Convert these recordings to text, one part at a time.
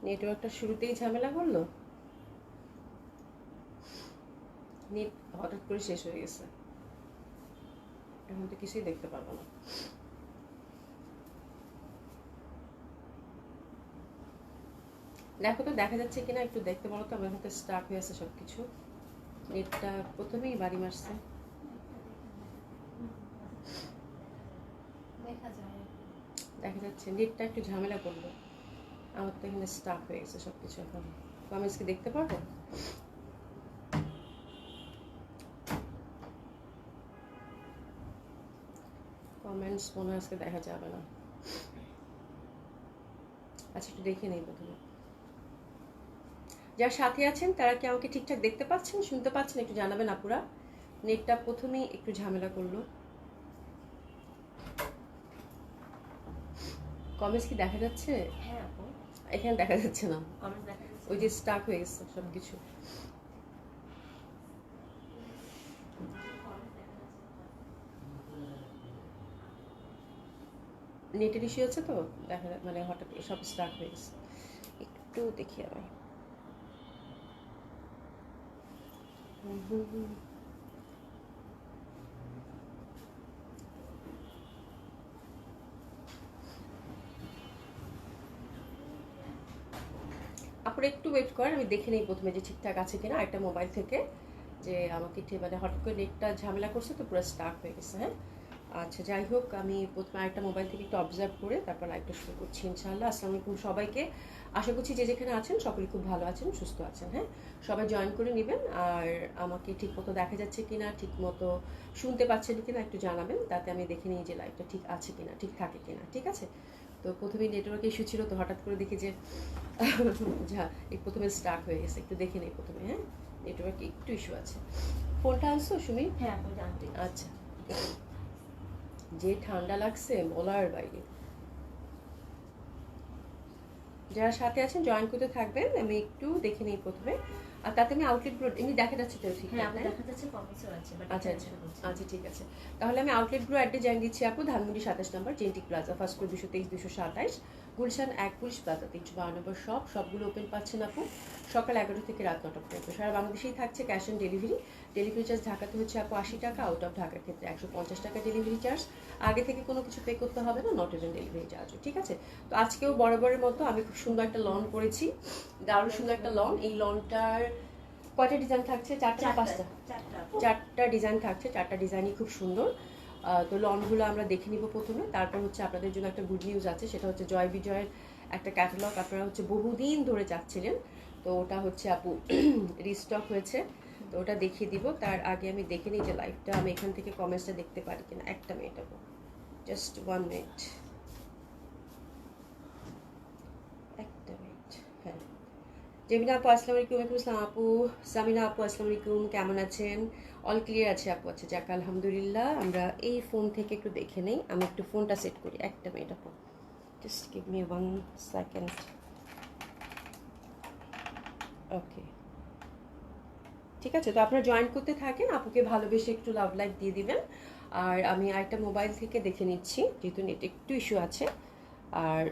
নেটওয়ার্কটা শুরুতেই ঝামেলা করলো, নেট হঠাৎ করে শেষ হয়ে গেছে, এখন তো কিছুই দেখতে পারবো না। দেখো তো দেখা যাচ্ছে কিনা, একটু দেখতে বলো তো। আমার হাতে স্টার্ট হয়ে আছে সব কিছু, নেটটা প্রথমেই বাড়ি মারছে। দেখা যাচ্ছে নেটটা একটু ঝামেলা করলো, আমার তো এখানে স্টার্ট হয়ে গেছে সব কিছু। এখন কমেন্টস কি দেখতে পারবো? কমেন্টস মনে হয় আজকে দেখা যাবে না। আচ্ছা একটু দেখে নেই প্রথমে। যারা সাথে আছেন তারা কি আমাকে ঠিকঠাক দেখতে পাচ্ছেন, শুনতে পাচ্ছেন? একটু জানাবেন আপুরা। নেটটা প্রথমেই একটু ঝামেলা করলো। কমেন্টস কি দেখা যাচ্ছে? হ্যাঁ আপু, এখানে দেখা যাচ্ছে না, কমেন্টস দেখা যাচ্ছে। ওই যে স্টার্ট হয়ে গেছে সব কিছু। নেটের ইস্যু আছে তো, দেখা মানে হঠাৎ সব স্টার্ট হয়ে গেছে। একটু দেখি আমি। আপনারা একটু ওয়েট করেন, আমি দেখে নিই প্রথমে যে ঠিকঠাক আছে কিনা একটা মোবাইল থেকে, যে আমাকে ঠিক মানে হঠাৎ করে নেটটা ঝামেলা করছে তো পুরো স্টার্ট হয়ে গেছে। হ্যাঁ আচ্ছা, যাই হোক, আমি প্রথমে আরেকটা মোবাইল থেকে একটু অবজার্ভ করে তারপর লাইভটা শুরু করছি ইনশাআল্লাহ। আসসালামু আলাইকুম সবাইকে, আশা করছি যে যেখানে আছেন সকলে খুব ভালো আছেন, সুস্থ আছেন। হ্যাঁ সবাই জয়েন করে নেবেন, আর আমাকে ঠিক মতো দেখা যাচ্ছে কিনা, ঠিক মতো শুনতে পাচ্ছেন কিনা একটু জানাবেন, তাতে আমি দেখে নিই যে লাইভটা ঠিক আছে কিনা, ঠিক থাকে কিনা। ঠিক আছে, তো প্রথমেই নেটওয়ার্ক ইস্যু ছিল, তো হঠাৎ করে দেখি যে যা এই প্রথমে স্টার্ট হয়ে গেছে। একটু দেখে নেই প্রথমে। হ্যাঁ নেটওয়ার্ক একটু ইস্যু আছে। ফোনটা আনছো সুমি? হ্যাঁ আপু, জানতে। আচ্ছা, যে ঠান্ডা লাগছে বলার বাইরে। যারা সাথে আছেন জয়েন করতে থাকবেন, আমি একটু দেখে নিই প্রথমে। আর তাতে আমি আউটলেটগুলো এমনি দেখা যাচ্ছে তো ঠিক? হ্যাঁ আপু, দেখা যাচ্ছে, কমেন্টসও আছে, বাট আচ্ছা আচ্ছা আচ্ছা, ঠিক আছে। তাহলে আমি আউটলেটগুলো অ্যাড্রেস জানিয়ে দিচ্ছি আপু। ধানমন্ডি 27 নম্বর Genetic Plaza, first floor 223 227, Gulshan 1 Police Plaza 312 নম্বর শপ। সবগুলো ওপেন পাচ্ছেন আপু সকাল 11টা থেকে রাত 9টা পর্যন্ত। সারা বাংলাদেশেই থাকছে cash on delivery. Delivery charge ঢাকাতে হচ্ছে আপু 80 টাকা, আউট অফ ঢাকার ক্ষেত্রে 150 টাকা ডেলিভারি চার্জ। আগে থেকে কোনো কিছু পে করতে হবে না, নট ইভেন ডেলিভারি চার্জও। ঠিক আছে, তো আজকেও বরাবরের মতো আমি খুব সুন্দর একটা লন করেছি, দারুণ সুন্দর একটা লন। এই লনটার কয়টা ডিজাইন থাকছে? চারটা না পাঁচটা? চারটা ডিজাইন থাকছে, চারটা ডিজাইনই খুব সুন্দর। তো লনগুলো আমরা দেখে নিব প্রথমে, তারপর হচ্ছে আপনাদের জন্য একটা গুড নিউজ আছে, সেটা হচ্ছে জয় বিজয়ের একটা ক্যাটালগ আপনারা হচ্ছে বহুদিন ধরে চাচ্ছিলেন, তো ওটা হচ্ছে আপু রিস্টক হয়েছে, তো ওটা দেখিয়ে দিব। তার আগে আমি দেখে নিই যে লাইভটা আমি এখান থেকে কমেন্টসটা দেখতে পারি কিনা। একটা মিনিট আপু, জাস্ট 1 মিনিট, একটা মিনিট। হ্যাঁ, জেমিনা আপু আসসালামু আলাইকুম। ওয়ালাইকুম আসসালাম আপু। সামিনা আপু আসসালামু আলাইকুম, কেমন আছেন? অল ক্লিয়ার আছে আপু? আচ্ছা যাক আলহামদুলিল্লাহ। আমরা এই ফোন থেকে একটু দেখে নেই, আমি একটু ফোনটা সেট করি, একটা মিনিট আপু, জাস্ট গিভ মি 1 সেকেন্ড। ওকে, ঠিক আছে, তো আপনারা জয়েন করতে থাকেন, আপুকে ভালোবেসে একটু লাভ লাইক দিয়ে দিবেন। আর আমি আরেকটা মোবাইল থেকে দেখে নিচ্ছি, যেহেতু নেট একটু ইস্যু আছে। আর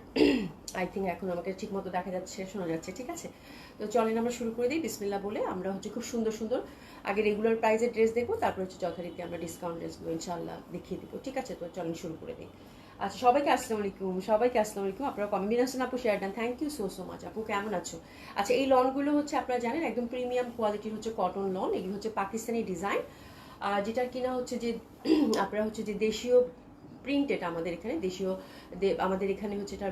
আই থিঙ্ক এখন আমাকে ঠিক মতো দেখা যাচ্ছে, শোনা যাচ্ছে। ঠিক আছে, তো চলেন আমরা শুরু করে দিই বিসমিল্লাহ বলে। আমরা হচ্ছে খুব সুন্দর সুন্দর আগে রেগুলার প্রাইসের ড্রেস দেখবো, তারপর হচ্ছে যথারীতি আমরা ডিসকাউন্ট ড্রেসগুলো ইনশাল্লাহ দেখিয়ে দিব। ঠিক আছে, তো চলেন শুরু করে দিই। আচ্ছা সবাইকে আসসালামু আলাইকুম, সবাইকে আসসালামু আলাইকুম। আপনারা কম্বিনেশন আপু শেয়ার দেন, থ্যাংক ইউ সো মাচ আপু, কেমন আছো? আচ্ছা এই লনগুলো হচ্ছে আপনারা জানেন একদম প্রিমিয়াম কোয়ালিটির হচ্ছে কটন লন, এগুলো হচ্ছে পাকিস্তানি ডিজাইন, যেটা কিনা হচ্ছে যে আপনারা হচ্ছে যে দেশীয় প্রিন্টেড, আমাদের এখানে দেশীয় আমাদের এখানে হচ্ছে এটা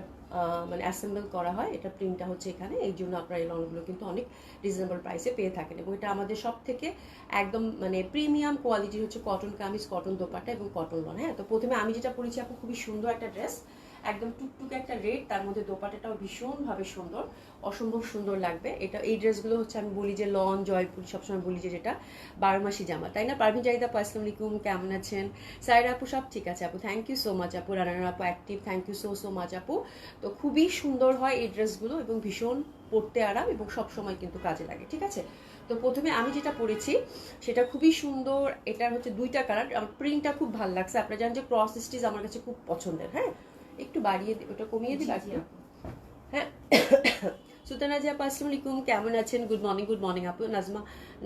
মানে অ্যাসেম্বল করা হয়, এটা প্রিন্টটা হচ্ছে এখানে, এই জন্য আপনারা এই লনগুলো কিন্তু অনেক রিজনেবল প্রাইসে পেয়ে থাকেন। এবং এটা আমাদের সব থেকে একদম মানে প্রিমিয়াম কোয়ালিটির হচ্ছে কটন কামিজ, কটন দোপাট্টা এবং কটন লন। হ্যাঁ, তো প্রথমে আমি যেটা পরেছি আপু খুবই সুন্দর একটা ড্রেস, একদম টুকটুকে একটা রেড, তার মধ্যে দোপাট্টাটাও ভীষণভাবে সুন্দর, অসম্ভব সুন্দর লাগবে। এটা এই ড্রেসগুলো হচ্ছে আমি বলি যে লন জয়পুর, সবসময় বলি যে যেটা 12 মাসি জামা, তাই না? পারভিন জাহিদ আপু আসসালামু আলাইকুম, কেমন আছেন? সাইরা আপু সব ঠিক আছে আপু, থ্যাংক ইউ সো মাচ আপু। রানার আপু active, thank you so much আপু। তো খুবই সুন্দর হয় এই ড্রেসগুলো এবং ভীষণ পরতে আরাম এবং সবসময় কিন্তু কাজে লাগে। ঠিক আছে, তো প্রথমে আমি যেটা পরেছি সেটা খুবই সুন্দর, এটার হচ্ছে দুইটা কালার, আমার প্রিন্টটা খুব ভালো লাগছে। আপনারা জানেন যে ক্রস স্টিচ আমার কাছে খুব পছন্দের। হ্যাঁ, একটু বাড়িয়ে ওটা কমিয়ে দিই একটু। হ্যাঁ, সো সুলতানা জি আপু আসসালামু আলাইকুম, কেমন আছেন? গুড মর্নিং আপু।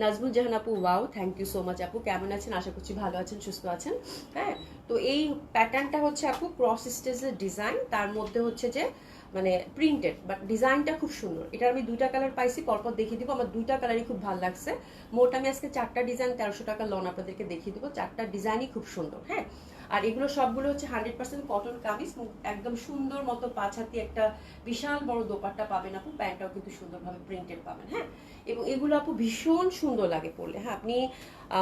নাজমুল জাহান আপু, wow thank you so much আপু, কেমন আছেন? আশা করছি ভালো আছেন, সুস্থ আছেন। হ্যাঁ, তো এই প্যাটার্নটা হচ্ছে আপু ক্রস স্টেজের ডিজাইন, তার মধ্যে হচ্ছে যে মানে প্রিন্টেড, বাট ডিজাইনটা খুব সুন্দর। এটা আমি দুইটা কালার পাইছি, পরপর দেখিয়ে দিব। আমার দুইটা কালারই খুব ভালো লাগছে। মোট আমি আজকে 4টা ডিজাইন 1300 টাকা লন আপনাদেরকে দেখিয়ে দিব। 4টা ডিজাইনই খুব সুন্দর। হ্যাঁ, আর এগুলো সবগুলো হচ্ছে 100% কটন কামিজ, একদম সুন্দর মতো 5 হাতি একটা বিশাল বড় দোপাট্টা পাবেন আপু। প্যান্টটাও কিন্তু সুন্দরভাবে প্রিন্টেড পাবেন। হ্যাঁ, এবং এগুলো আপু ভীষণ সুন্দর লাগে পরলে। হ্যাঁ, আপনি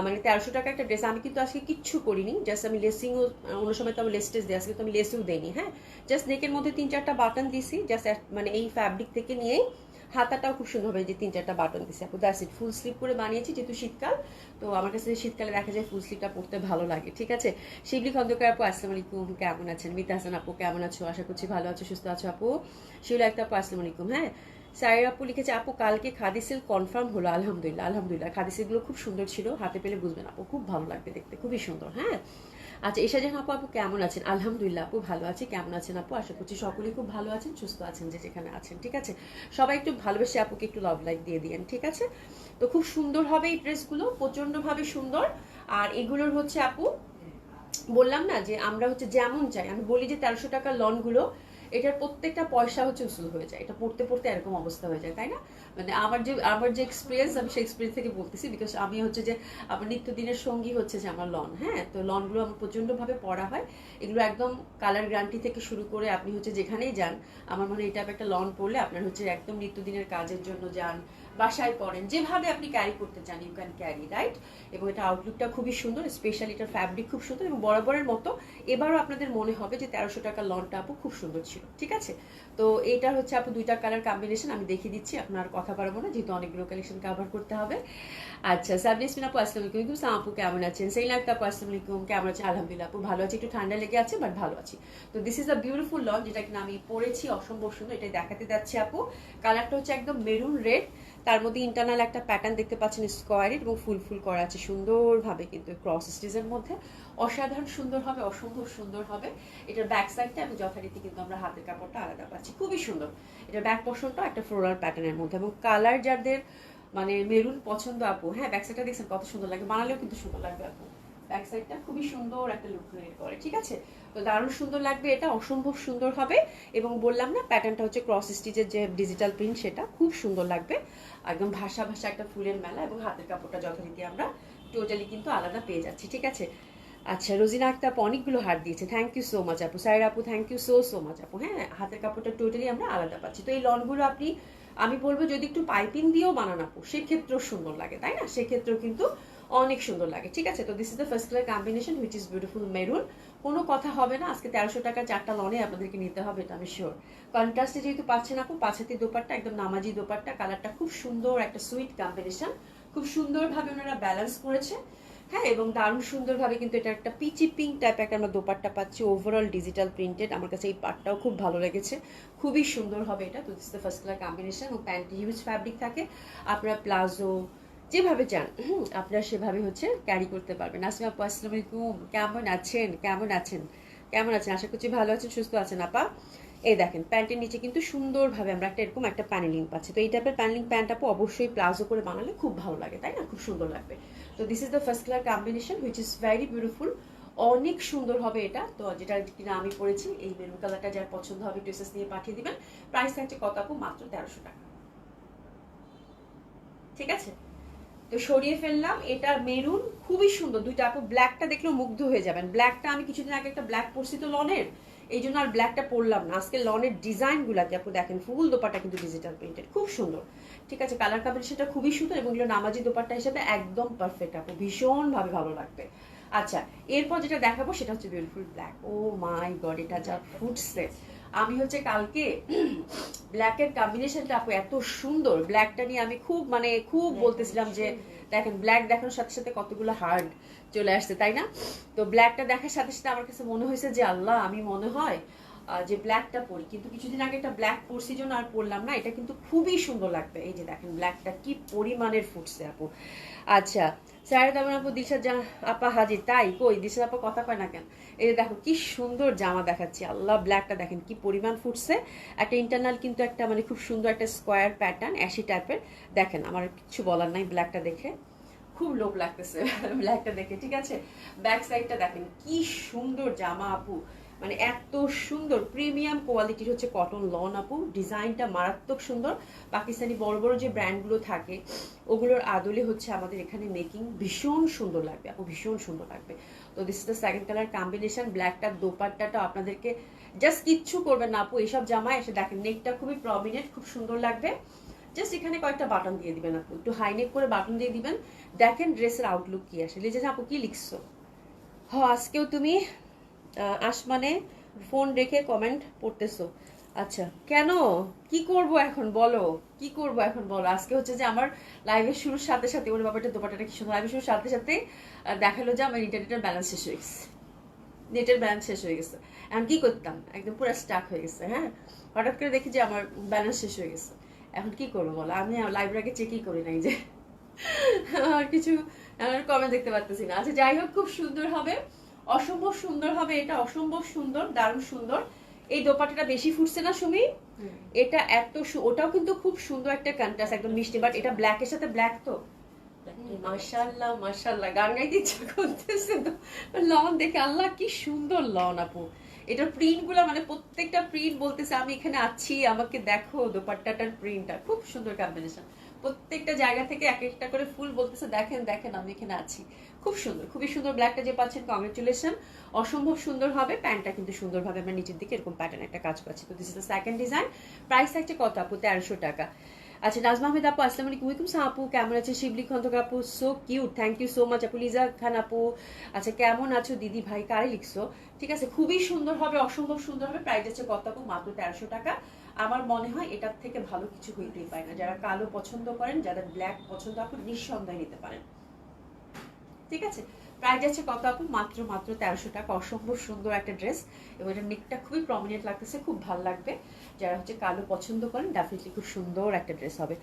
মানে 1300 টাকা একটা ড্রেস, আমি কিন্তু আজকে কিচ্ছু করিনি, জাস্ট আমি লেসিংও, অন্য সময় তো আমি লেসটেস দিই, আজকে তো আমি লেসও দেইনি। হ্যাঁ, জাস্ট নেকের মধ্যে 3-4টা বাটন দিছি, জাস্ট মানে এই ফ্যাব্রিক থেকে নিয়েই। হাতাটাও খুব সুন্দরভাবে যে 3-4টা বাটন দিছি আপু, দ্যাটস ইট। ফুল স্লিভ করে বানিয়েছি, যেহেতু শীতকাল, তো আমার কাছে শীতকালে দেখা যায় ফুল স্লিভটা পরতে ভালো লাগে। ঠিক আছে, শিবলি খন্দকার আপু আসসালামু আলাইকুম, কেমন আছেন? মিতা হাসান আপু, কেমন আছো? আশা করছি ভালো আছো, সুস্থ আছো আপু। শিউলা একটা আপু আসসালামু আলাইকুম। হ্যাঁ, সাইর আপু লিখেছে, আপু কালকে খাদি সিল্ক কনফার্ম হলো। আলহামদুলিল্লাহ খাদি সিল্কগুলো খুব সুন্দর ছিল, হাতে পেলে বুঝবেন আপু, খুব ভালো লাগবে দেখতে, খুবই সুন্দর। হ্যাঁ, আচ্ছা ঈশা জাহান আপু কেমন আছেন? আলহামদুলিল্লাহ আপু ভালো আছি, কেমন আছেন আপু? আশা করছি সকলেই খুব ভালো আছেন, সুস্থ আছেন, যে যেখানে আছেন। ঠিক আছে, সবাই একটু ভালোবেসে আপুকে একটু লাভ লাইক দিয়ে দিয়েন। ঠিক আছে, তো খুব সুন্দর হবে এই ড্রেসগুলো, প্রচন্ডভাবে সুন্দর। আর এগুলোর হচ্ছে আপু বললাম না যে আমরা হচ্ছে যেমন চাই, আমি বলি যে 1300 টাকার লনগুলো, এটার প্রত্যেকটা পয়সা হচ্ছে উসুল হয়ে যায়, এটা পড়তে পড়তে এরকম অবস্থা হয়ে যায়, তাই না? মানে আমার যে এক্সপিরিয়েন্স, আমি সেই এক্সপিরিয়েন্স থেকে বলতেছি, বিকজ আমি হচ্ছে যে আমার নিত্যদিনের সঙ্গী হচ্ছে যে আমার লন। হ্যাঁ, তো লনগুলো আমার প্রচণ্ডভাবে পরা হয়। এগুলো একদম কালার গ্যারান্টি থেকে শুরু করে আপনি হচ্ছে যেখানেই যান, আমার মনে হয় এটা একটা লন পরলে আপনার হচ্ছে একদম নিত্যদিনের কাজের জন্য যান, বাসায় পরেন, যেভাবে আপনি ক্যারি করতে চান, ইউ ক্যান ক্যারি, রাইট? এবং এটা আউটলুকটা খুবই সুন্দর, স্পেশালি এটার ফ্যাব্রিক খুব সুন্দর, এবং বরাবরের মতো এবারও আপনাদের মনে হবে যে 1300 টাকা লনটা আপু খুব সুন্দর ছিল। ঠিক আছে, তো এইটা হচ্ছে আপু দুইটা কালার কম্বিনেশন, আমি দেখিয়ে দিচ্ছি, আপনার কথা পারবো না যেহেতু অনেকগুলো কালেকশন কভার করতে হবে। আচ্ছা, সাবনিসমিন আপু আসসালামু আলাইকুম, সালাম আপু কেমন আছেন? সেইনা আপু আসসালামু আলাইকুম, কেমন আছেন? আলহামদুলিল্লাহ আপু ভালো আছি, একটু ঠান্ডা লেগে আছে বাট ভালো আছি। তো this is a beautiful lawn, যেটা কিনা আমি পরেছি, অসম্ভব সুন্দর, এটাই দেখাতে যাচ্ছি আপু। কালারটা হচ্ছে একদম মেরুন রেড, তার মধ্যে ইন্টারনাল একটা প্যাটার্ন দেখতে পাচ্ছেন স্কোয়ারের, এবং ফুল করা আছে সুন্দরভাবে, কিন্তু ক্রস স্টিচের মধ্যে অসাধারণ সুন্দর হবে, অসম্ভব সুন্দর হবে। এটার ব্যাক সাইডটা আমি যথারীতি কিন্তু আমরা হাতের কাপড়টা আলাদা পাচ্ছি, খুবই সুন্দর। এটার ব্যাক পোর্শনটা একটা ফ্লোরাল প্যাটার্নের মধ্যে, এবং কালার যাদের মানে মেরুন পছন্দ আপু, হ্যাঁ ব্যাক সাইডটা দেখছেন কত সুন্দর লাগে, বানালেও কিন্তু সুন্দর লাগবে আপু। ব্যাক সাইডটা খুবই সুন্দর একটা লুক ক্রিয়েট করে। ঠিক আছে, তো দারুণ সুন্দর লাগবে, এটা অসম্ভব সুন্দর হবে। এবং বললাম না, প্যাটার্নটা হচ্ছে ক্রস স্টিচের যে ডিজিটাল প্রিন্ট, সেটা খুব সুন্দর লাগবে, একদম ভাষা একটা ফুলের মেলা। এবং হাতের কাপড়টা যথারীতি আমরা টোটালি কিন্তু আলাদা পেয়ে যাচ্ছি। ঠিক আছে, আচ্ছা রোজিনা আক্তার আপু অনেকগুলো হাত দিয়েছে, থ্যাংক ইউ সো মাচ আপু। সাইরা আপু থ্যাংক ইউ সো মাচ আপু। হ্যাঁ, হাতের কাপড়টা টোটালি আমরা আলাদা পাচ্ছি। তো এই লনগুলো আপনি, আমি বলবো যদি একটু পাইপিং দিয়েও বানান আপু, সেক্ষেত্রেও সুন্দর লাগে, তাই না? সেক্ষেত্রেও কিন্তু অনেক সুন্দর লাগে। ঠিক আছে, তো this is the first colour combination which is beautiful maroon. কোনো কথা হবে না, আজকে 1300 টাকা 4টা লনে আপনাদেরকে নিতে হবে, এটা আমি শিওর। কন্ট্রাস্টে যেহেতু পাচ্ছেন আপু, 5 হাতি দোপাট্টা, একদম নামাজি দোপাট্টা, কালারটা খুব সুন্দর, একটা সুইট কম্বিনেশন, খুব সুন্দরভাবে ওনারা ব্যালেন্স করেছে। হ্যাঁ, এবং দারুণ সুন্দরভাবে কিন্তু এটা একটা পিচি পিঙ্ক টাইপ একটা আমরা দোপাট্টা পাচ্ছি, ওভারঅল ডিজিটাল প্রিন্টেড। আমার কাছে এই পার্টটাও খুব ভালো লেগেছে, খুবই সুন্দর হবে এটা। তো this the first colour combination, ও প্যান্ট হিউজ ফ্যাব্রিক থাকে, আপনারা প্লাজো যেভাবে চান আপনারা সেভাবে হচ্ছে ক্যারি করতে পারবেন। নাসিমা আপু আসসালামু আলাইকুম, কেমন আছেন? আশা করছি ভালো আছেন, সুস্থ আছেন আপা। এই দেখেন প্যান্টের নিচে কিন্তু সুন্দরভাবে আমরা একটা এরকম একটা প্যানেলিং পাচ্ছি। তো এই টাইপের প্যানেলিং প্যান্ট আপু অবশ্যই প্লাজো করে বানালে খুব ভালো লাগে, তাই না? খুব সুন্দর লাগবে। তো this is the first colour combination which is very beautiful, অনেক সুন্দর হবে এটা। তো যেটা কিনা আমি পরেছি, এই মেরুন কালারটা যার পছন্দ হবে ড্রেসেস নিয়ে পাঠিয়ে দিবেন। প্রাইস থাকছে কত আপু? মাত্র 1300 টাকা। ঠিক আছে, তো সরিয়ে ফেললাম, এটা মেরুন খুবই সুন্দর দুইটা আপু। ব্ল্যাকটা দেখলেও মুগ্ধ হয়ে যাবেন, ব্ল্যাকটা আমি কিছুদিন আগে একটা ব্ল্যাক পরছি তো লনের, এই জন্য আর ব্ল্যাকটা পরলাম না। আজকে লনের ডিজাইনগুলোকে আপু দেখেন, ফুল দোপাট্টা কিন্তু ডিজিটাল প্রিন্টেড, খুব সুন্দর। ঠিক আছে, কালার কম্বিনেশনটা খুবই সুন্দর, এবং এগুলো নামাজি দোপাট্টা হিসেবে একদম পারফেক্ট আপু, ভীষণভাবে ভালো লাগবে। আচ্ছা, এরপর যেটা দেখাবো সেটা হচ্ছে বিউটিফুল ব্ল্যাক। ও মাই গড, এটা যা ফুটছে! আমি হচ্ছে কালকে ব্ল্যাকের কম্বিনেশনটা আপু এত সুন্দর, ব্ল্যাকটা নিয়ে আমি খুব বলতেছিলাম যে দেখেন ব্ল্যাক দেখানোর সাথে সাথে কতগুলো হার্ড চলে আসছে, তাই না? তো ব্ল্যাকটা দেখার সাথে সাথে আমার কাছে মনে হয়েছে যে আল্লাহ, আমি মনে হয় যে ব্ল্যাকটা পরি, কিন্তু কিছুদিন আগে একটা ব্ল্যাক পরছি জন্য আর পরলাম না। এটা কিন্তু খুবই সুন্দর লাগবে। এই যে দেখেন ব্ল্যাকটা কি পরিমাণের ফুটছে আপু। আচ্ছা, স্যার তেমন আপু দিশা আপা হাজির, তাই কই দিশা আপা কথা কয় না কেন? এই যে দেখো কি সুন্দর জামা দেখাচ্ছি, আল্লাহ ব্ল্যাকটা দেখেন কি পরিমাণ ফুটছে। একটা ইন্টারনাল কিন্তু একটা মানে খুব সুন্দর একটা স্কোয়ার প্যাটার্ন অ্যাশি টাইপের। দেখেন আমার কিছু বলার নাই, ব্ল্যাকটা দেখে খুব লোভ লাগতেছে ব্ল্যাকটা দেখে, ঠিক আছে। ব্যাক সাইডটা দেখেন কি সুন্দর জামা আপু, মানে এত সুন্দর প্রিমিয়াম কোয়ালিটির হচ্ছে কটন লন আপু। ডিজাইনটা মারাত্মক সুন্দর। পাকিস্তানি বড় বড় যে ব্র্যান্ডগুলো থাকে ওগুলোর আদলে হচ্ছে আমাদের এখানে মেকিং, ভীষণ সুন্দর লাগবে আপু, ভীষণ সুন্দর লাগবে। তো this is the second colour combination. ব্ল্যাকটার দোপাট্টাটা আপনাদেরকে জাস্ট কিচ্ছু করবেন না আপু, এইসব জামায় এসে দেখেন নেকটা খুবই প্রমিনেন্ট, খুব সুন্দর লাগবে। জাস্ট এখানে কয়েকটা বাটন দিয়ে দিবেন আপু, একটু হাই নেক করে বাটন দিয়ে দিবেন। দেখেন ড্রেসের আউটলুক কি আসে। লিজে আপু কি লিখছো? আজকেও তুমি আসমানে ফোন রেখে কমেন্ট পড়তেছো? আচ্ছা, কেন? কি করব এখন বলো, কি করব এখন বলো? আজকে হচ্ছে যে আমার লাইভের শুরুর সাথে সাথে ওর ব্যাপারটা দোপাটাটা কি সুন্দর, লাইভের শুরুর সাথে সাথে দেখালো যে আমার ইন্টারনেটের ব্যালেন্স শেষ হয়ে গেছে, নেটের ব্যালেন্স শেষ হয়ে গেছে। এখন কি করতাম, একদম পুরো স্টাক হয়ে গেছে। হ্যাঁ, হঠাৎ করে দেখি যে আমার ব্যালেন্স শেষ হয়ে গেছে। এখন কি করবো বলো? আমি লাইভের আগে চেকই করি নাই যে আর কিছু কমেন্ট দেখতে পারতেছি না। আচ্ছা যাই হোক, খুব সুন্দর হবে, অসম্ভব সুন্দর হবে। এটা অসম্ভব সুন্দর, দারুণ সুন্দর। এই দোপাটাটা বেশি ফুটছে না সুমি? এটা এত ওটাও কিন্তু খুব সুন্দর একটা কন্ট্রাস্ট, একদম মিষ্টি। বাট এটা ব্ল্যাকের সাথে ব্ল্যাক তো মাশাআল্লাহ মাশাআল্লাহ, গান গাইতে ইচ্ছা করতেছে তো। লন দেখে আল্লাহ কি সুন্দর লন আপু। এটার প্রিন্ট গুলা মানে প্রত্যেকটা প্রিন্ট বলতেছে আমি এখানে আছি, আমাকে দেখো। দোপাট্টাটার প্রিন্টটা খুব সুন্দর কম্বিনেশন। প্রত্যেকটা জায়গা থেকে এক একটা করে ফুল বলতেছে দেখেন দেখেন আমি এখানে আছি। খুব সুন্দর, খুবই সুন্দর। ব্ল্যাকটা যে পাচ্ছেন কংগ্রেচুলেশন, অসম্ভব সুন্দর হবে। প্যান্টটা কিন্তু সুন্দরভাবে আমরা নিচের দিকে এরকম প্যাটার্ন একটা কাজ পাচ্ছি। তো this is the second design. Price থাকছে কত আপু? 1300 টাকা। আচ্ছা নাজমা আহমেদ আপু আসসালামু আলাইকুম। ওয়ালাইকুম সালাম আপু, কেমন আছেন? শিবলি খন্দকার আপু so cute, thank you so much আপু। লিজা খান আপু আচ্ছা কেমন আছো দিদি ভাই, কারে লিখছো? ঠিক আছে, খুবই সুন্দর হবে, অসম্ভব সুন্দর হবে। প্রাইস আছে কত আপু? মাত্র 1300 টাকা। আমার মনে হয় এটার থেকে ভালো কিছু হইতেই পারে না। যারা কালো পছন্দ করেন, যাদের ব্ল্যাক পছন্দ, আপু নিঃসন্দেহে নিতে পারেন। ঠিক আছে, প্রাইস আছে কত আপু? মাত্র মাত্র 1300 টাকা। অসম্ভব সুন্দর একটা ড্রেস, এবং এটা নেকটা খুবই প্রমিনেন্ট লাগতেছে, খুব ভালো লাগবে। যারা হচ্ছে কালো পছন্দ করেন ডেফিনেটলি খুব সুন্দর একটা ড্রেস হবে।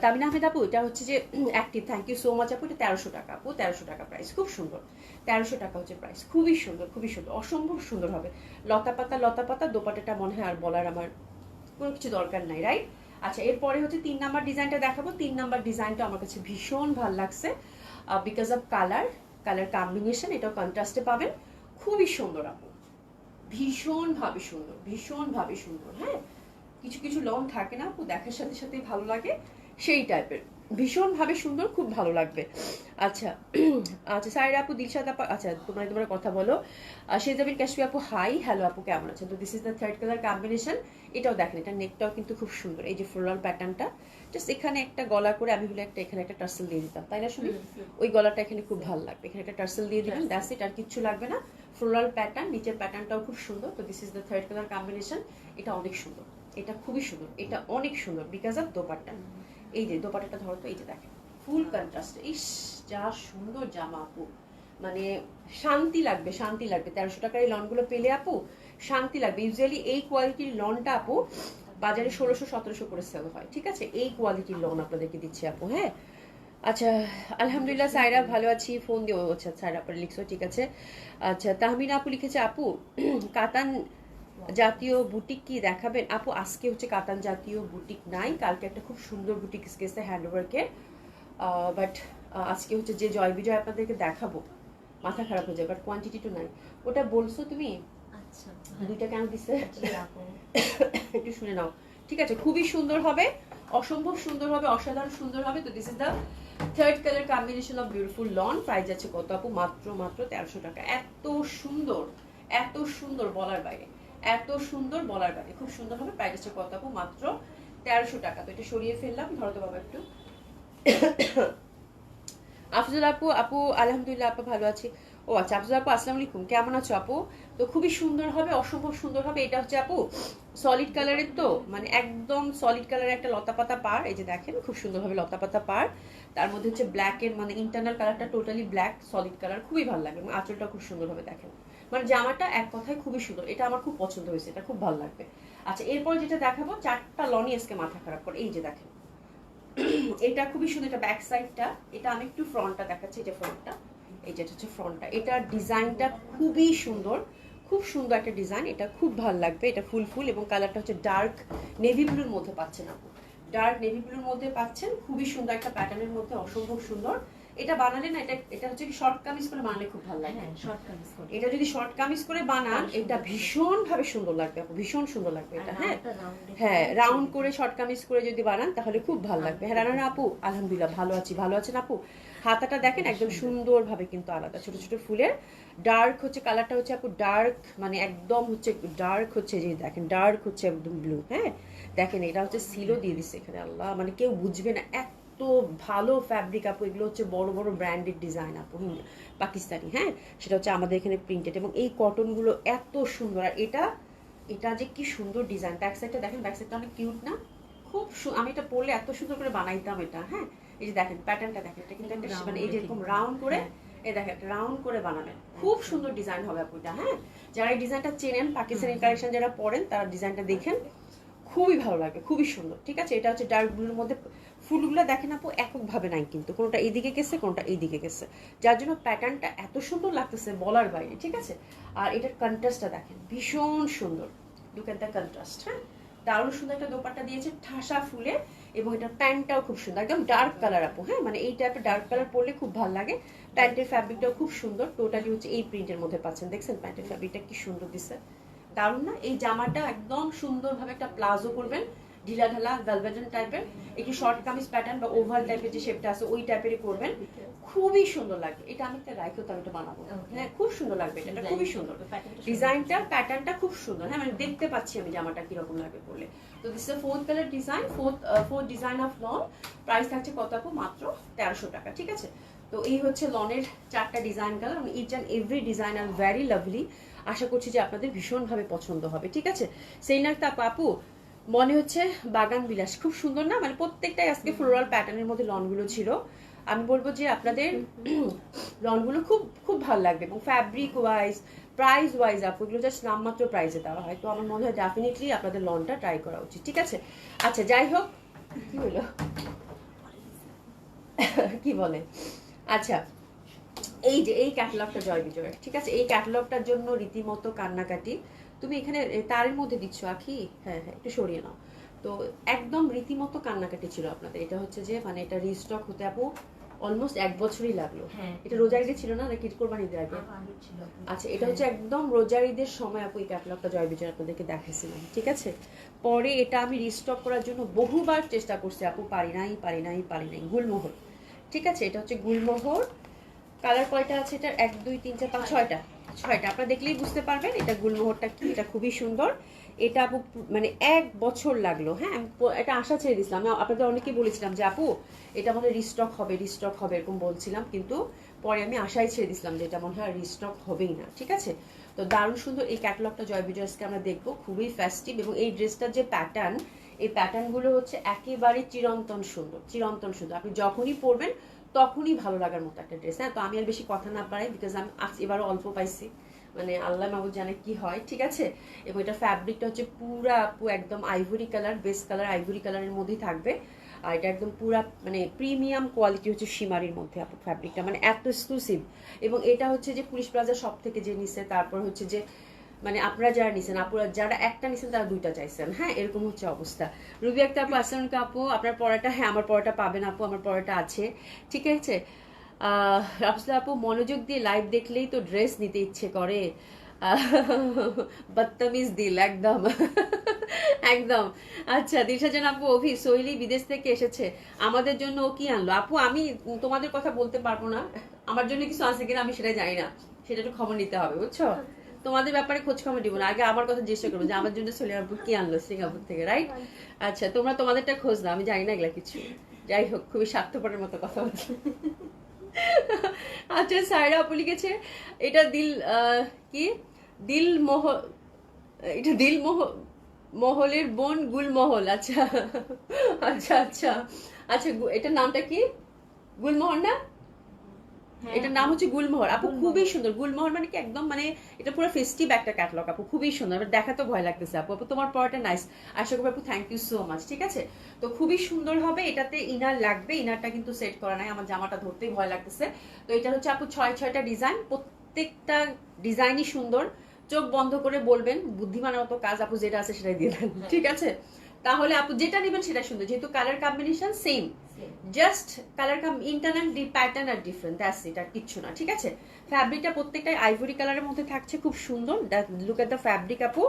তামিনা আহমেদ আপু এটা হচ্ছে যে active, thank you so much আপু। এটা 1300 টাকা আপু, 1300 টাকা প্রাইস, খুব সুন্দর। 1300 টাকা হচ্ছে প্রাইস, খুবই সুন্দর, খুবই সুন্দর, অসম্ভব সুন্দর হবে। লতা পাতা লতা পাতা দোপাটাটা মনে হয় আর বলার আমার কোনো কিছু দরকার নাই, রাইট? আচ্ছা এরপরে হচ্ছে 3 নাম্বার ডিজাইনটা দেখাবো। 3 নাম্বার ডিজাইনটা আমার কাছে ভীষণ ভালো লাগছে বিকজ অফ কালার কম্বিনেশন। এটাও কন্ট্রাস্টে পাবেন, খুবই সুন্দর আপু, ভীষণ ভাবে সুন্দর, ভীষণ ভাবে সুন্দর। হ্যাঁ, কিছু কিছু লং থাকে না আপু, দেখার সাথে সাথে ভালো লাগে, সেই টাইপের। ভীষণ ভাবে সুন্দর, খুব ভালো লাগবে। আচ্ছা আচ্ছা সাইরা আপু, দিলশাদ আপু, আচ্ছা তোমরা কথা বলো। শেজাবিন কাশ্মী আপু হাই, হ্যালো আপু কেমন আছেন? তো this is the third colour combination. এটাও দেখেন, এটা নেকটাও কিন্তু খুব সুন্দর। এই যে ফ্লোরাল প্যাটার্নটা, জাস্ট এখানে একটা গলা করে আমি হলে একটা এখানে একটা টার্সেল দিয়ে দিতাম, তাই না শুনি? ওই গলাটা এখানে খুব ভালো লাগবে, এখানে একটা টার্সেল দিয়ে দিবেন, দ্যাটস ইট, আর কিচ্ছু লাগবে না। ফ্লোরাল প্যাটার্ন, নিচের প্যাটার্নটাও খুব সুন্দর। তো this is the third colour combination. এটা অনেক সুন্দর, এটা খুবই সুন্দর, এটা অনেক সুন্দর বিকজ অফ দোপাট্টা। এই যে দোপাট্টাটা ধরো তো, এই যে দেখেন ফুল কন্ট্রাস্ট। ইস যা সুন্দর জামা আপু, মানে শান্তি লাগবে, শান্তি লাগবে। 1300 টাকার এই লনগুলো পেলে আপু শান্তি লাগবে। ইউজুয়ালি এই কোয়ালিটির লনটা আপু বাজারে 1600-1700 করে সেল হয়, ঠিক আছে? এই কোয়ালিটির লন আপনাদেরকে দিচ্ছি আপু। হ্যাঁ, আচ্ছা আলহামদুলিল্লাহ সাইরা ভালো আছি, ফোন দিও। আচ্ছা সাইরা আপু লিখছো, ঠিক আছে। আচ্ছা তাহমিনা আপু লিখেছে আপু কাতান জাতীয় বুটিক কি দেখাবেন আপু? আজকে হচ্ছে কাতান জাতীয় বুটিক নাই, কালকে একটা খুব সুন্দর বুটিক গেছে হ্যান্ডওভারকে। বাট আজকে হচ্ছে যে জয় বিজয় আপনাদেরকে দেখাবো, মাথা খারাপ হয়ে যায়, বাট কোয়ান্টিটি তো নাই। ওটা বলছো তুমি আচ্ছা দুইটা কেন দিছে জি আপু, একটু শুনে নাও, ঠিক আছে? খুবই সুন্দর হবে, অসম্ভব সুন্দর হবে, অসাধারণ সুন্দর হবে। তো this is the third colour combination of beautiful lawn. Price আছে কত আপু? মাত্র মাত্র 1300 টাকা। এত সুন্দর, এত সুন্দর বলার বাইরে, এত সুন্দর বলার বাইরে, খুব সুন্দর হবে। প্রাইস আছে কত আপু? মাত্র 1300 টাকা। তো এটা সরিয়ে ফেললাম, ধরো তো বাবা একটু। আফজল আপু, আপু আলহামদুলিল্লাহ আপু ভালো আছি। ও আচ্ছা আফজল আপু আসসালামু আলাইকুম, কেমন আছো আপু? তো খুবই সুন্দর হবে, অসম্ভব সুন্দর হবে। এটা হচ্ছে আপু সলিড কালারের, তো মানে একদম সলিড কালারের একটা লতাপাতা পার। এই যে দেখেন খুব সুন্দর হবে লতাপাতা পার, তার মধ্যে হচ্ছে ব্ল্যাক এর মানে ইন্টারনাল কালারটা টোটালি ব্ল্যাক সলিড কালার, খুবই ভালো লাগে। এবং আঁচলটা খুব সুন্দর হবে, দেখেন মানে জামাটা এক কথায় খুবই সুন্দর, এটা আমার খুব পছন্দ হয়েছে, এটা খুব ভালো লাগবে। আচ্ছা এরপর যেটা দেখাবো, 4টা লনই আজকে মাথা খারাপ করে, এই যে দেখেন এটা খুবই সুন্দর, এটা ব্যাক সাইডটা, এটা আমি একটু ফ্রন্টটা দেখাচ্ছি, এটা ফ্রন্টটা, এই যেটা হচ্ছে ফ্রন্টটা, এটার ডিজাইনটা খুবই সুন্দর, খুব সুন্দর একটা ডিজাইন, এটা খুব ভালো লাগবে। এটা ফুল ফুল এবং কালারটা হচ্ছে ডার্ক নেভি ব্লুর মধ্যে পাচ্ছেন আপু, ডার্ক নেভি ব্লুর মধ্যে পাচ্ছেন, খুবই সুন্দর একটা প্যাটার্নের মধ্যে, অসম্ভব সুন্দর। এটা বানালে না, এটা হচ্ছে কি শর্ট কামিজ করে বানালে খুব ভালো লাগে। হ্যাঁ শর্ট কামিজ করে, এটা যদি শর্ট কামিজ করে বানান এটা ভীষণ ভাবে সুন্দর লাগবে আপু, ভীষণ সুন্দর লাগবে এটা। হ্যাঁ হ্যাঁ, রাউন্ড করে শর্ট কামিজ করে যদি বানান তাহলে খুব ভালো লাগবে। হ্যাঁ রানা আপু আলহামদুলিল্লাহ ভালো আছি, ভালো আছেন আপু? হাতাটা দেখেন একদম সুন্দর ভাবে কিন্তু আলাদা, ছোট ছোট ফুলের ডার্ক হচ্ছে কালারটা হচ্ছে আপু, ডার্ক মানে একদম হচ্ছে ডার্ক হচ্ছে, যে দেখেন ডার্ক হচ্ছে একদম ব্লু। হ্যাঁ দেখেন এটা হচ্ছে সিলও দিয়ে দিচ্ছে এখানে, আল্লাহ মানে কেউ বুঝবে না, এত ভালো ফ্যাব্রিক আপু। এগুলো হচ্ছে বড় বড় ব্র্যান্ডেড ডিজাইন আপু, পাকিস্তানি। হ্যাঁ সেটা হচ্ছে আমাদের এখানে প্রিন্টেড, এবং এই কটনগুলো এত সুন্দর। আর এটা এটা যে কি সুন্দর ডিজাইন, ব্যাক সাইডটা দেখেন, ব্যাক সাইডটা অনেক কিউট না? খুব আমি এটা পরলে এত সুন্দর করে বানাইতাম এটা। হ্যাঁ এই যে দেখেন প্যাটার্নটা দেখেন, এটা কিন্তু একটা মানে এই যেরকম রাউন্ড করে, এই দেখেন রাউন্ড করে বানাবেন, খুব সুন্দর ডিজাইন হবে আপু এটা। হ্যাঁ যারা এই ডিজাইনটা চেনেন, পাকিস্তানি কালেকশন যারা পরেন, তারা ডিজাইনটা দেখেন, খুবই ভালো লাগে, খুবই সুন্দর। ঠিক আছে, এটা হচ্ছে ডার্ক ব্লুর মধ্যে, ফুলগুলো দেখেন আপু এককভাবে নাই কিন্তু, কোনটা এইদিকে গেছে কোনটা এইদিকে গেছে, যার জন্য প্যাটার্নটা এত সুন্দর লাগতেছে বলার বাইরে। ঠিক আছে, আর এটার কন্ট্রাস্টটা দেখেন ভীষণ সুন্দর, লুক এট দ্য কন্ট্রাস্ট। হ্যাঁ দারুণ সুন্দর একটা দোপাট্টা দিয়েছে ঠাসা ফুলে, এবং এটার প্যান্টটাও খুব সুন্দর, একদম ডার্ক কালার আপু। হ্যাঁ মানে এই টাইপের ডার্ক কালার পরলে খুব ভালো লাগে। প্যান্টের ফ্যাব্রিকটাও খুব সুন্দর, টোটালি হচ্ছে এই প্রিন্টের মধ্যে পাচ্ছেন, দেখছেন প্যান্টের ফ্যাব্রিকটা কি সুন্দর দিচ্ছে, দারুণ না? এই জামাটা একদম সুন্দরভাবে একটা প্লাজো করবেন, ঢিলা ঢালা ভেলভেটন টাইপের, একটু শর্ট কামিজ প্যাটার্ন বা ওভাল টাইপের যে শেপটা আছে ওই টাইপেরই করবেন, খুবই সুন্দর লাগবে। এটা আমি একটা রাইখো, আমি এটা বানাবো। হ্যাঁ খুব সুন্দর লাগবে, এটা খুবই সুন্দর ডিজাইনটা, প্যাটার্নটা খুব সুন্দর। হ্যাঁ মানে দেখতে পাচ্ছি আমি জামাটা কিরকম লাগবে পরলে। তো this is fourth colour design, fourth design of loan. Price থাকছে কত আপু? মাত্র 1300 টাকা। ঠিক আছে, তো এই হচ্ছে লনের 4টা design colour, each and every design are very lovely. আশা করছি যে আপনাদের ভীষণভাবে পছন্দ হবে। ঠিক আছে, সেই নাকটা আপু মনে হচ্ছে বাগান বিলাস, খুব সুন্দর না? মানে প্রত্যেকটাই আজকে ফ্লোরাল প্যাটার্নের মধ্যে লনগুলো ছিল। আমি বলবো যে আপনাদের লনগুলো খুব খুব ভালো লাগবে, এবং ফ্যাব্রিক ওয়াইজ প্রাইস ওয়াইজ আপু এগুলো জাস্ট নামমাত্র প্রাইসে দেওয়া হয়। তো আমার মনে হয় ডেফিনেটলি আপনাদের লনটা ট্রাই করা উচিত। ঠিক আছে, আচ্ছা যাই হোক, কি হলো কি বলে, আচ্ছা এই যে এই ক্যাটালগটা জয় বিজয়ের, ঠিক আছে, এই ক্যাটালগটার জন্য রীতিমতো কান্নাকাটি। তুমি এখানে তারের মধ্যে দিচ্ছ আখি, হ্যাঁ হ্যাঁ একটু সরিয়ে নাও। তো একদম রীতিমতো কান্নাকাটি ছিল আপনাদের। এটা হচ্ছে যে মানে এটা রিস্টক হতে আপু অলমোস্ট 1 বছরই লাগলো। এটা রোজার ঈদে ছিল না নাকি কোরবানি ঈদের আগে? আচ্ছা এটা হচ্ছে একদম রোজার ঈদের সময় আপু এই ক্যাটালগটা জয় বিজয় আপনাদেরকে দেখাইছিলাম। ঠিক আছে, পরে এটা আমি রিস্টক করার জন্য বহুবার চেষ্টা করছি আপু, পারি নাই পারি নাই পারি নাই। গুলমোহর, ঠিক আছে, এটা হচ্ছে গুলমোহর। কালার কয়টা আছে এটার? 1 2 3 4 5 6টা, 6টা। আপনারা দেখলেই বুঝতে পারবেন এটা গুলমোহরটা কি। এটা খুবই সুন্দর। এটা আপু মানে 1 বছর লাগলো। হ্যাঁ আমি এটা আশা ছেড়ে দিয়েছিলাম, আমি আপনাদের অনেকেই বলেছিলাম যে আপু এটা মনে হয় রিস্টক হবে, রিস্টক হবে এরকম বলছিলাম, কিন্তু পরে আমি আশাই ছেড়ে দিয়েছিলাম যে এটা মনে হয় রিস্টক হবেই না। ঠিক আছে, তো দারুণ সুন্দর এই ক্যাটালগটা জয় বিজয়সকে আমরা দেখবো, খুবই ফেস্টিভ। এবং এই ড্রেসটার যে প্যাটার্ন, এই প্যাটার্নগুলো হচ্ছে একেবারে চিরন্তন সুন্দর, চিরন্তন সুন্দর। আপনি যখনই পরবেন তখনই ভালো লাগার মতো একটা ড্রেস। হ্যাঁ তো আমি আর বেশি কথা না পারি, বিকজ আমি এবারও অল্প পাইছি, মানে আল্লাহ মাহবুব জানে কি হয়। ঠিক আছে, এবং এটা ফ্যাব্রিকটা হচ্ছে পুরা আপু একদম ivory colour, best colour ivory কালারের মধ্যেই থাকবে। আর এটা একদম পুরা মানে প্রিমিয়াম কোয়ালিটি হচ্ছে শিমারির মধ্যে আপু ফ্যাব্রিকটা, মানে এত এক্সক্লুসিভ। এবং এটা হচ্ছে যে পুলিশ প্লাজা সব থেকে যে নিছে, তারপর হচ্ছে যে মানে আপনারা যারা নিছেন, আপুরা যারা একটা নিছেন তারা 2টা চাইছেন। হ্যাঁ এরকম হচ্ছে অবস্থা। রুবি একটা আপু, আসসালাম আপু, আপনার পড়াটা, হ্যাঁ আমার পড়াটা পাবেন আপু, আমার পড়াটা আছে। ঠিক আছে, রাফসলা আপু মনোযোগ দিয়ে লাইভ দেখলেই তো ড্রেস নিতে ইচ্ছে করে, বদতমিজ দিল একদম একদম। আচ্ছা দিশাজান আপু, অভি সোহেলি বিদেশ থেকে এসেছে, আমাদের জন্য ও কি আনলো? আপু আমি তোমাদের কথা বলতে পারবো না, আমার জন্য কিছু আছে কিনা আমি সেটা জানি না, সেটা একটু খবর নিতে হবে বুঝছো। তোমাদের ব্যাপারে খোঁজ খবর দিব না, আগে আমার কথা জিজ্ঞেস করবো যে আমার জন্য সোহেলি আপু কি আনলো সিঙ্গাপুর থেকে, রাইট? আচ্ছা তোমরা তোমাদেরটা খোঁজ না, আমি জানি না এগুলা কিছু। যাই হোক, খুবই স্বার্থপরের মতো কথা বলছি। আচ্ছা সাইরা আপু লিখেছে এটা দিল কি দিল মোহ, এটা দিল মহলের বোন গুলমহল। আচ্ছা আচ্ছা আচ্ছা আচ্ছা, এটার নামটা কি? গুলমোহর না? হ্যাঁ, এটার নাম হচ্ছে গুলমোহর আপু, খুবই সুন্দর। গুলমোহর মানে কি একদম মানে এটা পুরো ফেস্টিভ একটা ক্যাটালগ আপু, খুবই সুন্দর। এবার দেখা তো ভয় লাগতেছে আপু। আপু তোমার পড়াটা নাইস, আশা করি আপু। Thank you so much. ঠিক আছে, তো খুবই সুন্দর হবে। এটাতে ইনার লাগবে, ইনারটা কিন্তু সেট করা নাই, আমার জামাটা ধরতেই ভয় লাগতেছে। তো এটা হচ্ছে আপু 6টা ডিজাইন, প্রত্যেকটা ডিজাইনই সুন্দর। চোখ বন্ধ করে বলবেন, বুদ্ধিমানের মতো কাজ আপু, যেটা আছে সেটাই দিয়ে দেন। ঠিক আছে, তাহলে আপু যেটা নেবেন সেটা সুন্দর, যেহেতু colour combination same, just colour internal pattern are different, that's it, আর কিচ্ছু না। ঠিক আছে, ফ্যাব্রিকটা প্রত্যেকটাই আইভরি কালারের মধ্যে থাকছে, খুব সুন্দর। লুক এট দ্য ফ্যাব্রিক আপু,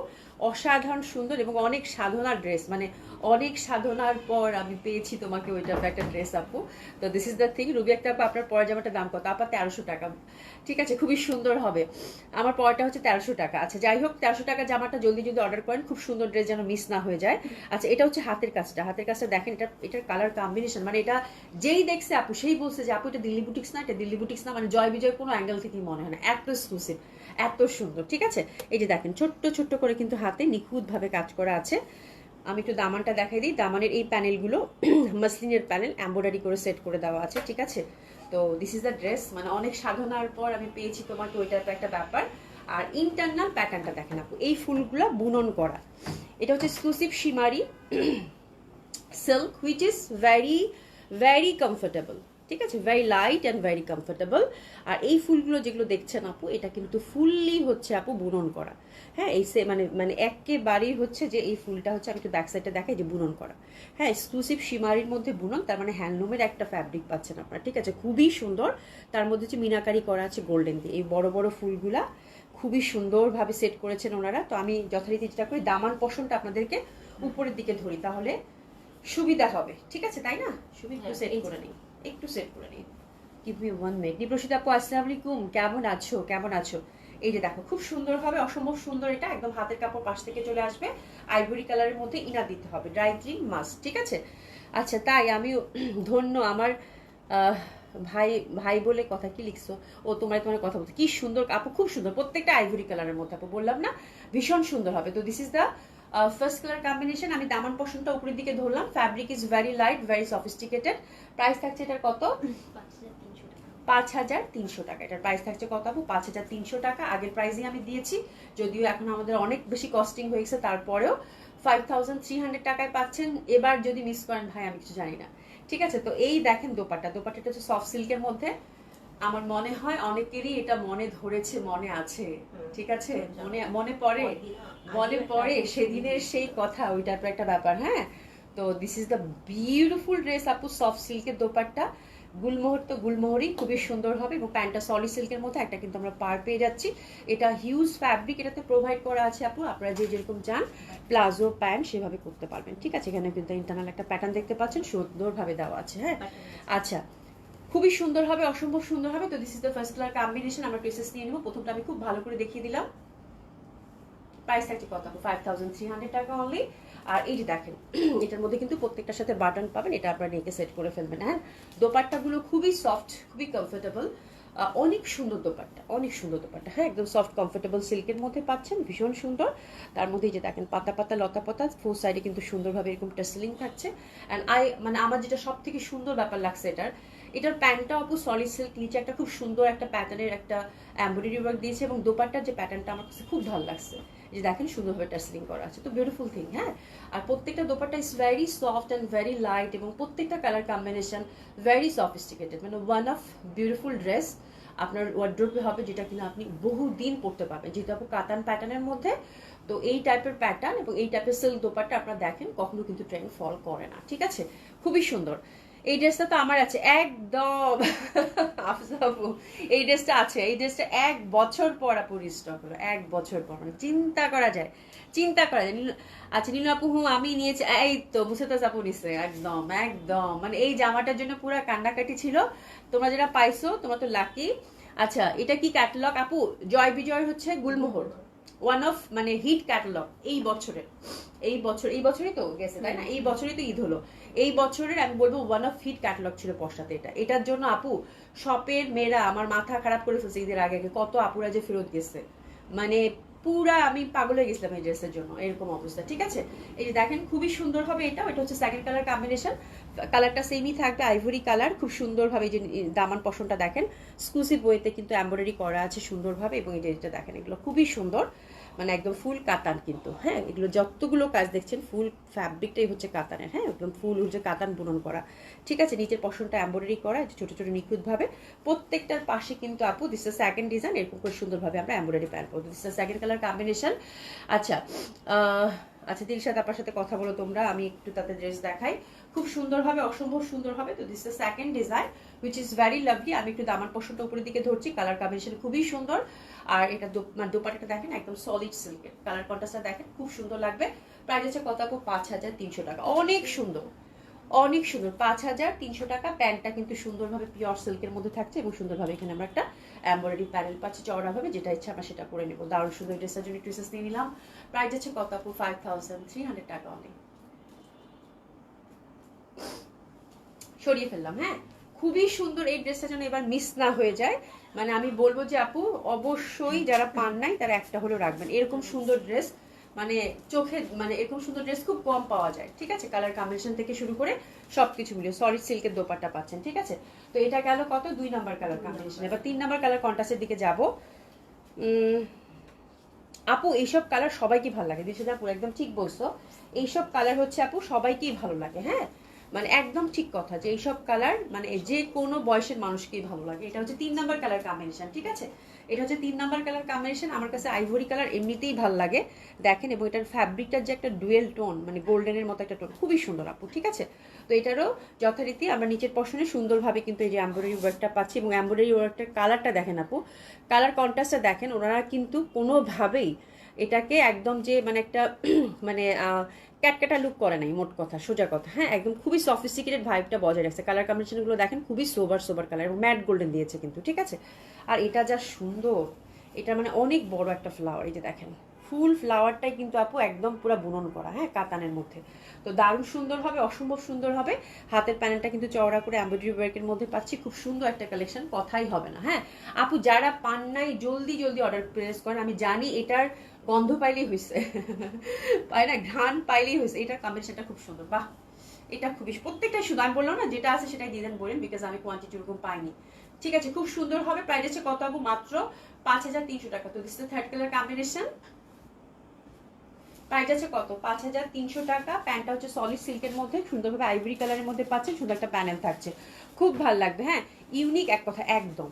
অসাধারণ সুন্দর এবং অনেক সাধনার ড্রেস, মানে অনেক সাধনার পর আমি পেয়েছি তোমাকে ওইটা একটা ড্রেস আপু। তো this is the thing. Ruby একটা আপু, আপনার পরের জামাটার দাম কত? আপা 1300 টাকা। ঠিক আছে, খুবই সুন্দর হবে। আমার পরেরটা হচ্ছে 1300 টাকা। আচ্ছা যাই হোক, 1300 টাকা জামাটা জলদি যদি অর্ডার করেন, খুব সুন্দর ড্রেস, যেন মিস না হয়ে যায়। আচ্ছা এটা হচ্ছে হাতের কাজটা, হাতের কাজটা দেখেন, এটার কালার কম্বিনেশন, মানে এটা যেই দেখছে আপু সেই বলছে যে আপু এটা দিল্লি বুটিক্স না, এটা দিল্লি বুটিক্স না, মানে জয় বিজয় কোনো অ্যাঙ্গেল থেকেই মনে হয় না, এত এক্সক্লুসিভ, এত সুন্দর। ঠিক আছে, এই যে দেখেন ছোট্ট ছোট্ট করে কিন্তু হাতে নিখুঁত ভাবে কাজ করা আছে। আমি একটু দামানটা দেখাই দিই। দামানের এই প্যানেলগুলো মাসলিনের প্যানেল, এমব্রয়ডারি করে সেট করে দেওয়া আছে। ঠিক আছে, তো দিস ইজ দ্য ড্রেস, মানে অনেক সাধনার পর আমি পেয়েছি তোমাকে ওইটা একটা ব্যাপার। আর ইন্টারনাল প্যাটার্নটা দেখেন আপু, এই ফুলগুলো বুনন করা। এটা হচ্ছে exclusive shimmery silk, which is very very comfortable. ঠিক আছে, very light and very comfortable. আর এই ফুলগুলো যেগুলো দেখছেন আপু, এটা কিন্তু ফুললি হচ্ছে আপু বুনন করা। হ্যাঁ, এই মানে মানে একেবারেই হচ্ছে যে এই ফুলটা হচ্ছে, আমি একটু ব্যাক সাইডটা দেখাই, যে বুনন করা। হ্যাঁ, এক্সক্লুসিভ শিমারির মধ্যে বুনন, তার মানে হ্যান্ডলুমের একটা ফ্যাব্রিক পাচ্ছেন আপনারা। ঠিক আছে, খুবই সুন্দর। তার মধ্যে হচ্ছে মিনাকারি করা আছে গোল্ডেন দিয়ে, এই বড় বড় ফুলগুলা খুবই সুন্দরভাবে সেট করেছেন ওনারা। তো আমি যথারীতি চেষ্টা করি দামান পশনটা আপনাদেরকে উপরের দিকে ধরি, তাহলে সুবিধা হবে। ঠিক আছে, তাই না? সুবিধা একটু সেট করে নিই, একটু সেট করে নিই। Give me 1 minute. দীপ্রসিত আপু আসসালামু আলাইকুম, কেমন আছো? কেমন আছো? এই যে দেখো খুব সুন্দর হবে, অসম্ভব সুন্দর। এটা একদম হাতের কাপড় পাশ থেকে চলে আসবে, আইভরি কালারের মধ্যে ইনার দিতে হবে, ড্রাই ক্লিন মাস্ট। ঠিক আছে, আচ্ছা তাই আমি ধন্য আমার ভাই, ভাই বলে কথা কি লিখছো? ও তোমার কথা বলছো, কি সুন্দর আপু, খুব সুন্দর। প্রত্যেকটা আইভরি কালারের মধ্যে আপু, বললাম না ভীষণ সুন্দর হবে। তো this is the first colour combination. আমি দামান পশনটা উপরের দিকে ধরলাম। Fabric is very light, very sophisticated. Price থাকছে এটার কত? 5300 টাকা। এটার প্রাইস থাকছে কত আপু? 5300 টাকা। আগের প্রাইসই আমি দিয়েছি, যদিও এখন আমাদের অনেক বেশি কস্টিং হয়েছে, তারপরেও 5300 টাকায় পাচ্ছেন। এবার যদি মিস করেন ভাই, আমি কিছু জানি না। ঠিক আছে, তো এই দেখেন দোপাট্টাটা হচ্ছে সফট সিল্কের মধ্যে। আমার মনে হয় অনেকেরই এটা মনে ধরেছে, মনে আছে। ঠিক আছে, মনে পড়ে সেদিনের সেই কথা, ওইটার একটা ব্যাপার। হ্যাঁ, তো this is the beautiful dress আপু, সফট সিল্কের দোপাট্টা। গুলমোহর তো গুলমোহরই, খুবই সুন্দর হবে। এবং প্যান্টটা সলিড সিল্কের মধ্যে একটা কিন্তু আমরা পার পেয়ে যাচ্ছি। এটা হিউজ ফ্যাব্রিক এটাতে প্রোভাইড করা আছে আপু, আপনারা যেরকম চান প্লাজো প্যান্ট সেভাবে করতে পারবেন। ঠিক আছে, এখানে কিন্তু ইন্টারনাল একটা প্যাটার্ন দেখতে পাচ্ছেন, সুন্দরভাবে দেওয়া আছে। হ্যাঁ, আচ্ছা খুবই সুন্দর হবে, অসম্ভব সুন্দর হবে। তো this is the first colour combination. আমরা প্রেসেস নিয়ে নেবো। প্রথমটা আমি খুব ভালো করে দেখিয়ে দিলাম। প্রাইস থাকছে কত? 5300 টাকা অনলি। আর এই যে দেখেন, এটার মধ্যে কিন্তু প্রত্যেকটার সাথে বাটন পাবেন, এটা আপনারা নেকে সেট করে ফেলবেন। হ্যাঁ, দোপাট্টাগুলো খুবই সফট, খুবই কমফোর্টেবল, অনেক সুন্দর দোপাট্টা, অনেক সুন্দর দোপাট্টা। হ্যাঁ, একদম সফট কমফোর্টেবল সিল্কের মধ্যে পাচ্ছেন, ভীষণ সুন্দর। তার মধ্যে যে দেখেন পাতা পাতা লতা পাতা, ফোর সাইডে কিন্তু সুন্দরভাবে এরকম টাসেলিং থাকছে। অ্যান্ড মানে আমার যেটা সব থেকে সুন্দর ব্যাপার লাগছে এটার প্যান্টটা আপু সলিড সিল্ক, নিচে একটা খুব সুন্দর একটা প্যাটার্নের একটা এমব্রয়ডারি ওয়ার্ক দিয়েছে, এবং দোপাট্টার যে প্যাটার্নটা আমার কাছে খুব ভালো লাগছে, যে দেখেন সুন্দরভাবে টাসেলিং করা আছে। তো বিউটিফুল থিং। হ্যাঁ, আর প্রত্যেকটা dupatta is very soft and very light, এবং প্রত্যেকটা কালার কম্বিনেশন ভেরি সফিস্টিকেটেড, মানে ওয়ান অফ বিউটিফুল ড্রেস আপনার ওয়ার্ড্রোবে হবে, যেটা কিনা আপনি বহুদিন পরতে পারবেন, যেহেতু আপু কাতান প্যাটার্নের মধ্যে। তো এই টাইপের প্যাটার্ন এবং এই টাইপের সিল্ক দোপাট্টা আপনারা দেখেন কখনো কিন্তু ট্রেন্ড ফল করে না। ঠিক আছে, খুবই সুন্দর। এই ড্রেসটা তো আমার আছে একদম আফসাবু, এই ড্রেসটা আছে, এই ড্রেসটা 1 বছর পর আপু রিস্টক হলো, 1 বছর পর, মানে চিন্তা করা যায়। আচ্ছা নীলু আপু, আমি নিয়েছি, এই তো মুসাতাজ আপু নিছে, একদম একদম, মানে এই জামাটার জন্য পুরো কান্নাকাটি ছিল। তোমরা যেটা পাইছো তোমরা তো লাকি। আচ্ছা এটা কি ক্যাটালগ আপু? জয় বিজয় হচ্ছে গুলমোহর, ওয়ান অফ মানে হিট ক্যাটালগ এই বছরই তো গেছে, তাই না? এই বছরই তো ঈদ হলো, এই বছরের আমি বলবো ওয়ান অফ হিট ক্যাটালগ ছিল পশ্চাতে এটার জন্য আপু শপের মেয়েরা আমার মাথা খারাপ করে ফেলছে ঈদের আগে আগে, কত আপুরা যে ফেরত গেছে, মানে পুরা আমি পাগল হয়ে গেছিলাম এই ড্রেসের জন্য, এরকম অবস্থা। ঠিক আছে, এই যে দেখেন খুবই সুন্দর হবে এটা হচ্ছে সেকেন্ড কালার কম্বিনেশন, কালারটা সেমই থাকবে, আইভরি কালার, খুব সুন্দরভাবে যে দামান পশনটা দেখেন এক্সক্লুসিভ ওয়েতে কিন্তু এমব্রয়ডারি করা আছে সুন্দরভাবে, এবং এই যে দেখেন এগুলো খুবই সুন্দর, মানে একদম ফুল কাতান কিন্তু, হ্যাঁ এগুলো যতগুলো কাজ দেখছেন ফুল ফ্যাব্রিকটাই হচ্ছে কাতানের, হ্যাঁ একদম ফুল হচ্ছে কাতান বুনন করা। ঠিক আছে, নিচের পশনটা এমব্রয়ডারি করা ছোট ছোট নিখুঁতভাবে, প্রত্যেকটার পাশে কিন্তু আপু দিস ইজ সেকেন্ড ডিজাইন, এরকম করে সুন্দরভাবে আমরা এমব্রয়ডারি প্যান্ট করবো, this is second colour combination. আচ্ছা আচ্ছা দিলশাদ আপনার সাথে কথা বলো তোমরা, আমি একটু তাতে ড্রেস দেখাই, খুব সুন্দর হবে, অসম্ভব সুন্দর হবে। তো this is second design which is very lovely. আমি একটু দামান পশনটা উপরের দিকে ধরছি, কালার কম্বিনেশন খুবই সুন্দর, আর এটা দোপাট্টাটা দেখেন একদম সলিড সিল্কের, কালার কন্ট্রাস্টটা দেখেন খুব সুন্দর লাগবে। প্রাইস হচ্ছে কত আপু? 5300 টাকা, অনেক সুন্দর অনেক সুন্দর, 5300 টাকা। প্যান্টটা কিন্তু সুন্দরভাবে পিওর সিল্কের মধ্যে থাকছে, এবং সুন্দরভাবে এখানে আমরা একটা এমব্রয়ডারি প্যানেল পাচ্ছি চওড়াভাবে, যেটা ইচ্ছা আমরা সেটা করে নেবো। দারুণ সুন্দর ড্রেসের জন্য ড্রেসেস নিয়ে নিলাম। প্রাইস হচ্ছে কত আপু? 5300 টাকা অনেক। সরিয়ে ফেললাম, হ্যাঁ খুবই সুন্দর এই ড্রেসটা যেন এবার মিস না হয়ে যায়, মানে আমি বলবো যে আপু অবশ্যই যারা পান নাই তারা একটা হলো রাখবেন, এরকম সুন্দর ড্রেস মানে চোখে, মানে এরকম সুন্দর ড্রেস খুব কম পাওয়া যায়। ঠিক আছে, কালার কম্বিনেশন থেকে শুরু করে সবকিছু মিলিয়ে সলিড সিল্কের দোপাট্টা পাচ্ছেন। ঠিক আছে, তো এটা গেল কত? 2 নাম্বার কালার কম্বিনেশন। এবার 3 নাম্বার কালার কন্ট্রাস্টের দিকে যাব। আপু এইসব কালার সবাইকে ভালো লাগে, দিশা আপু একদম ঠিক বলছো, এইসব কালার হচ্ছে আপু সবাইকেই ভালো লাগে, হ্যাঁ মানে একদম ঠিক কথা, যে এইসব কালার মানে যে কোনো বয়সের মানুষকেই ভালো লাগে। এটা হচ্ছে 3 নাম্বার কালার কম্বিনেশন। ঠিক আছে, এটা হচ্ছে 3 নাম্বার কালার কম্বিনেশন। আমার কাছে আইভরি কালার এমনিতেই ভালো লাগে দেখেন, এবং এটার ফ্যাব্রিকটার যে একটা ডুয়েল টোন, মানে গোল্ডেনের মতো একটা টোন, খুবই সুন্দর আপু। ঠিক আছে, তো এটারও যথারীতি আমরা নিচের পশনে সুন্দরভাবে কিন্তু এই যে এমব্রয়ডারি ওয়ার্কটা পাচ্ছি, এবং এমব্রয়ডারি ওয়ার্কটার কালারটা দেখেন আপু, কালার কন্ট্রাস্টটা দেখেন, ওনারা কিন্তু কোনোভাবেই এটাকে একদম যে মানে একটা মানে ক্যাটকাটা লুক করে নাই, মোট কথা সোজা কথা, হ্যাঁ একদম খুবই সফিস্টিকেটেড ভাইবটা বজায় রাখছে। কালার কম্বিনেশনগুলো দেখেন খুবই সোবার সোবার কালার, এবং ম্যাট গোল্ডেন দিয়েছে কিন্তু। ঠিক আছে, আর এটা যা সুন্দর, এটা মানে অনেক বড় একটা ফ্লাওয়ার, এই যে দেখেন ফুল ফ্লাওয়ারটাই কিন্তু আপু একদম পুরো বুনন করা, হ্যাঁ কাতানের মধ্যে, তো দারুণ সুন্দর হবে, অসম্ভব সুন্দর হবে। হাতের প্যানেলটা কিন্তু চওড়া করে এমব্রয়ডারি ওয়ার্কের মধ্যে পাচ্ছি, খুব সুন্দর একটা কালেকশন, কথাই হবে না। হ্যাঁ আপু যারা পান নাই জলদি জলদি অর্ডার প্লেস করেন, আমি জানি এটার গন্ধ পাইলেই হয়েছে পাই না, ঘ্রাণ পাইলেই হয়েছে, এটার কম্বিনেশনটা খুব সুন্দর, বাহ এটা খুবই প্রত্যেকটাই শুধু, আমি বললাম না যেটা আছে সেটাই দিয়ে দেন বলেন, বিকজ আমি কোয়ান্টিটি ওরকম পাইনি। ঠিক আছে, খুব সুন্দর হবে। প্রাইস হচ্ছে কত আপু? মাত্র 5300 টাকা। তো this is third colour combination, price আছে কত? 5300 টাকা। প্যান্টটা হচ্ছে সলিড সিল্কের মধ্যে সুন্দরভাবে আইভরি কালারের মধ্যে পাচ্ছেন, সুন্দর একটা প্যানেল থাকছে, খুব ভালো লাগবে। হ্যাঁ ইউনিক এক কথা, একদম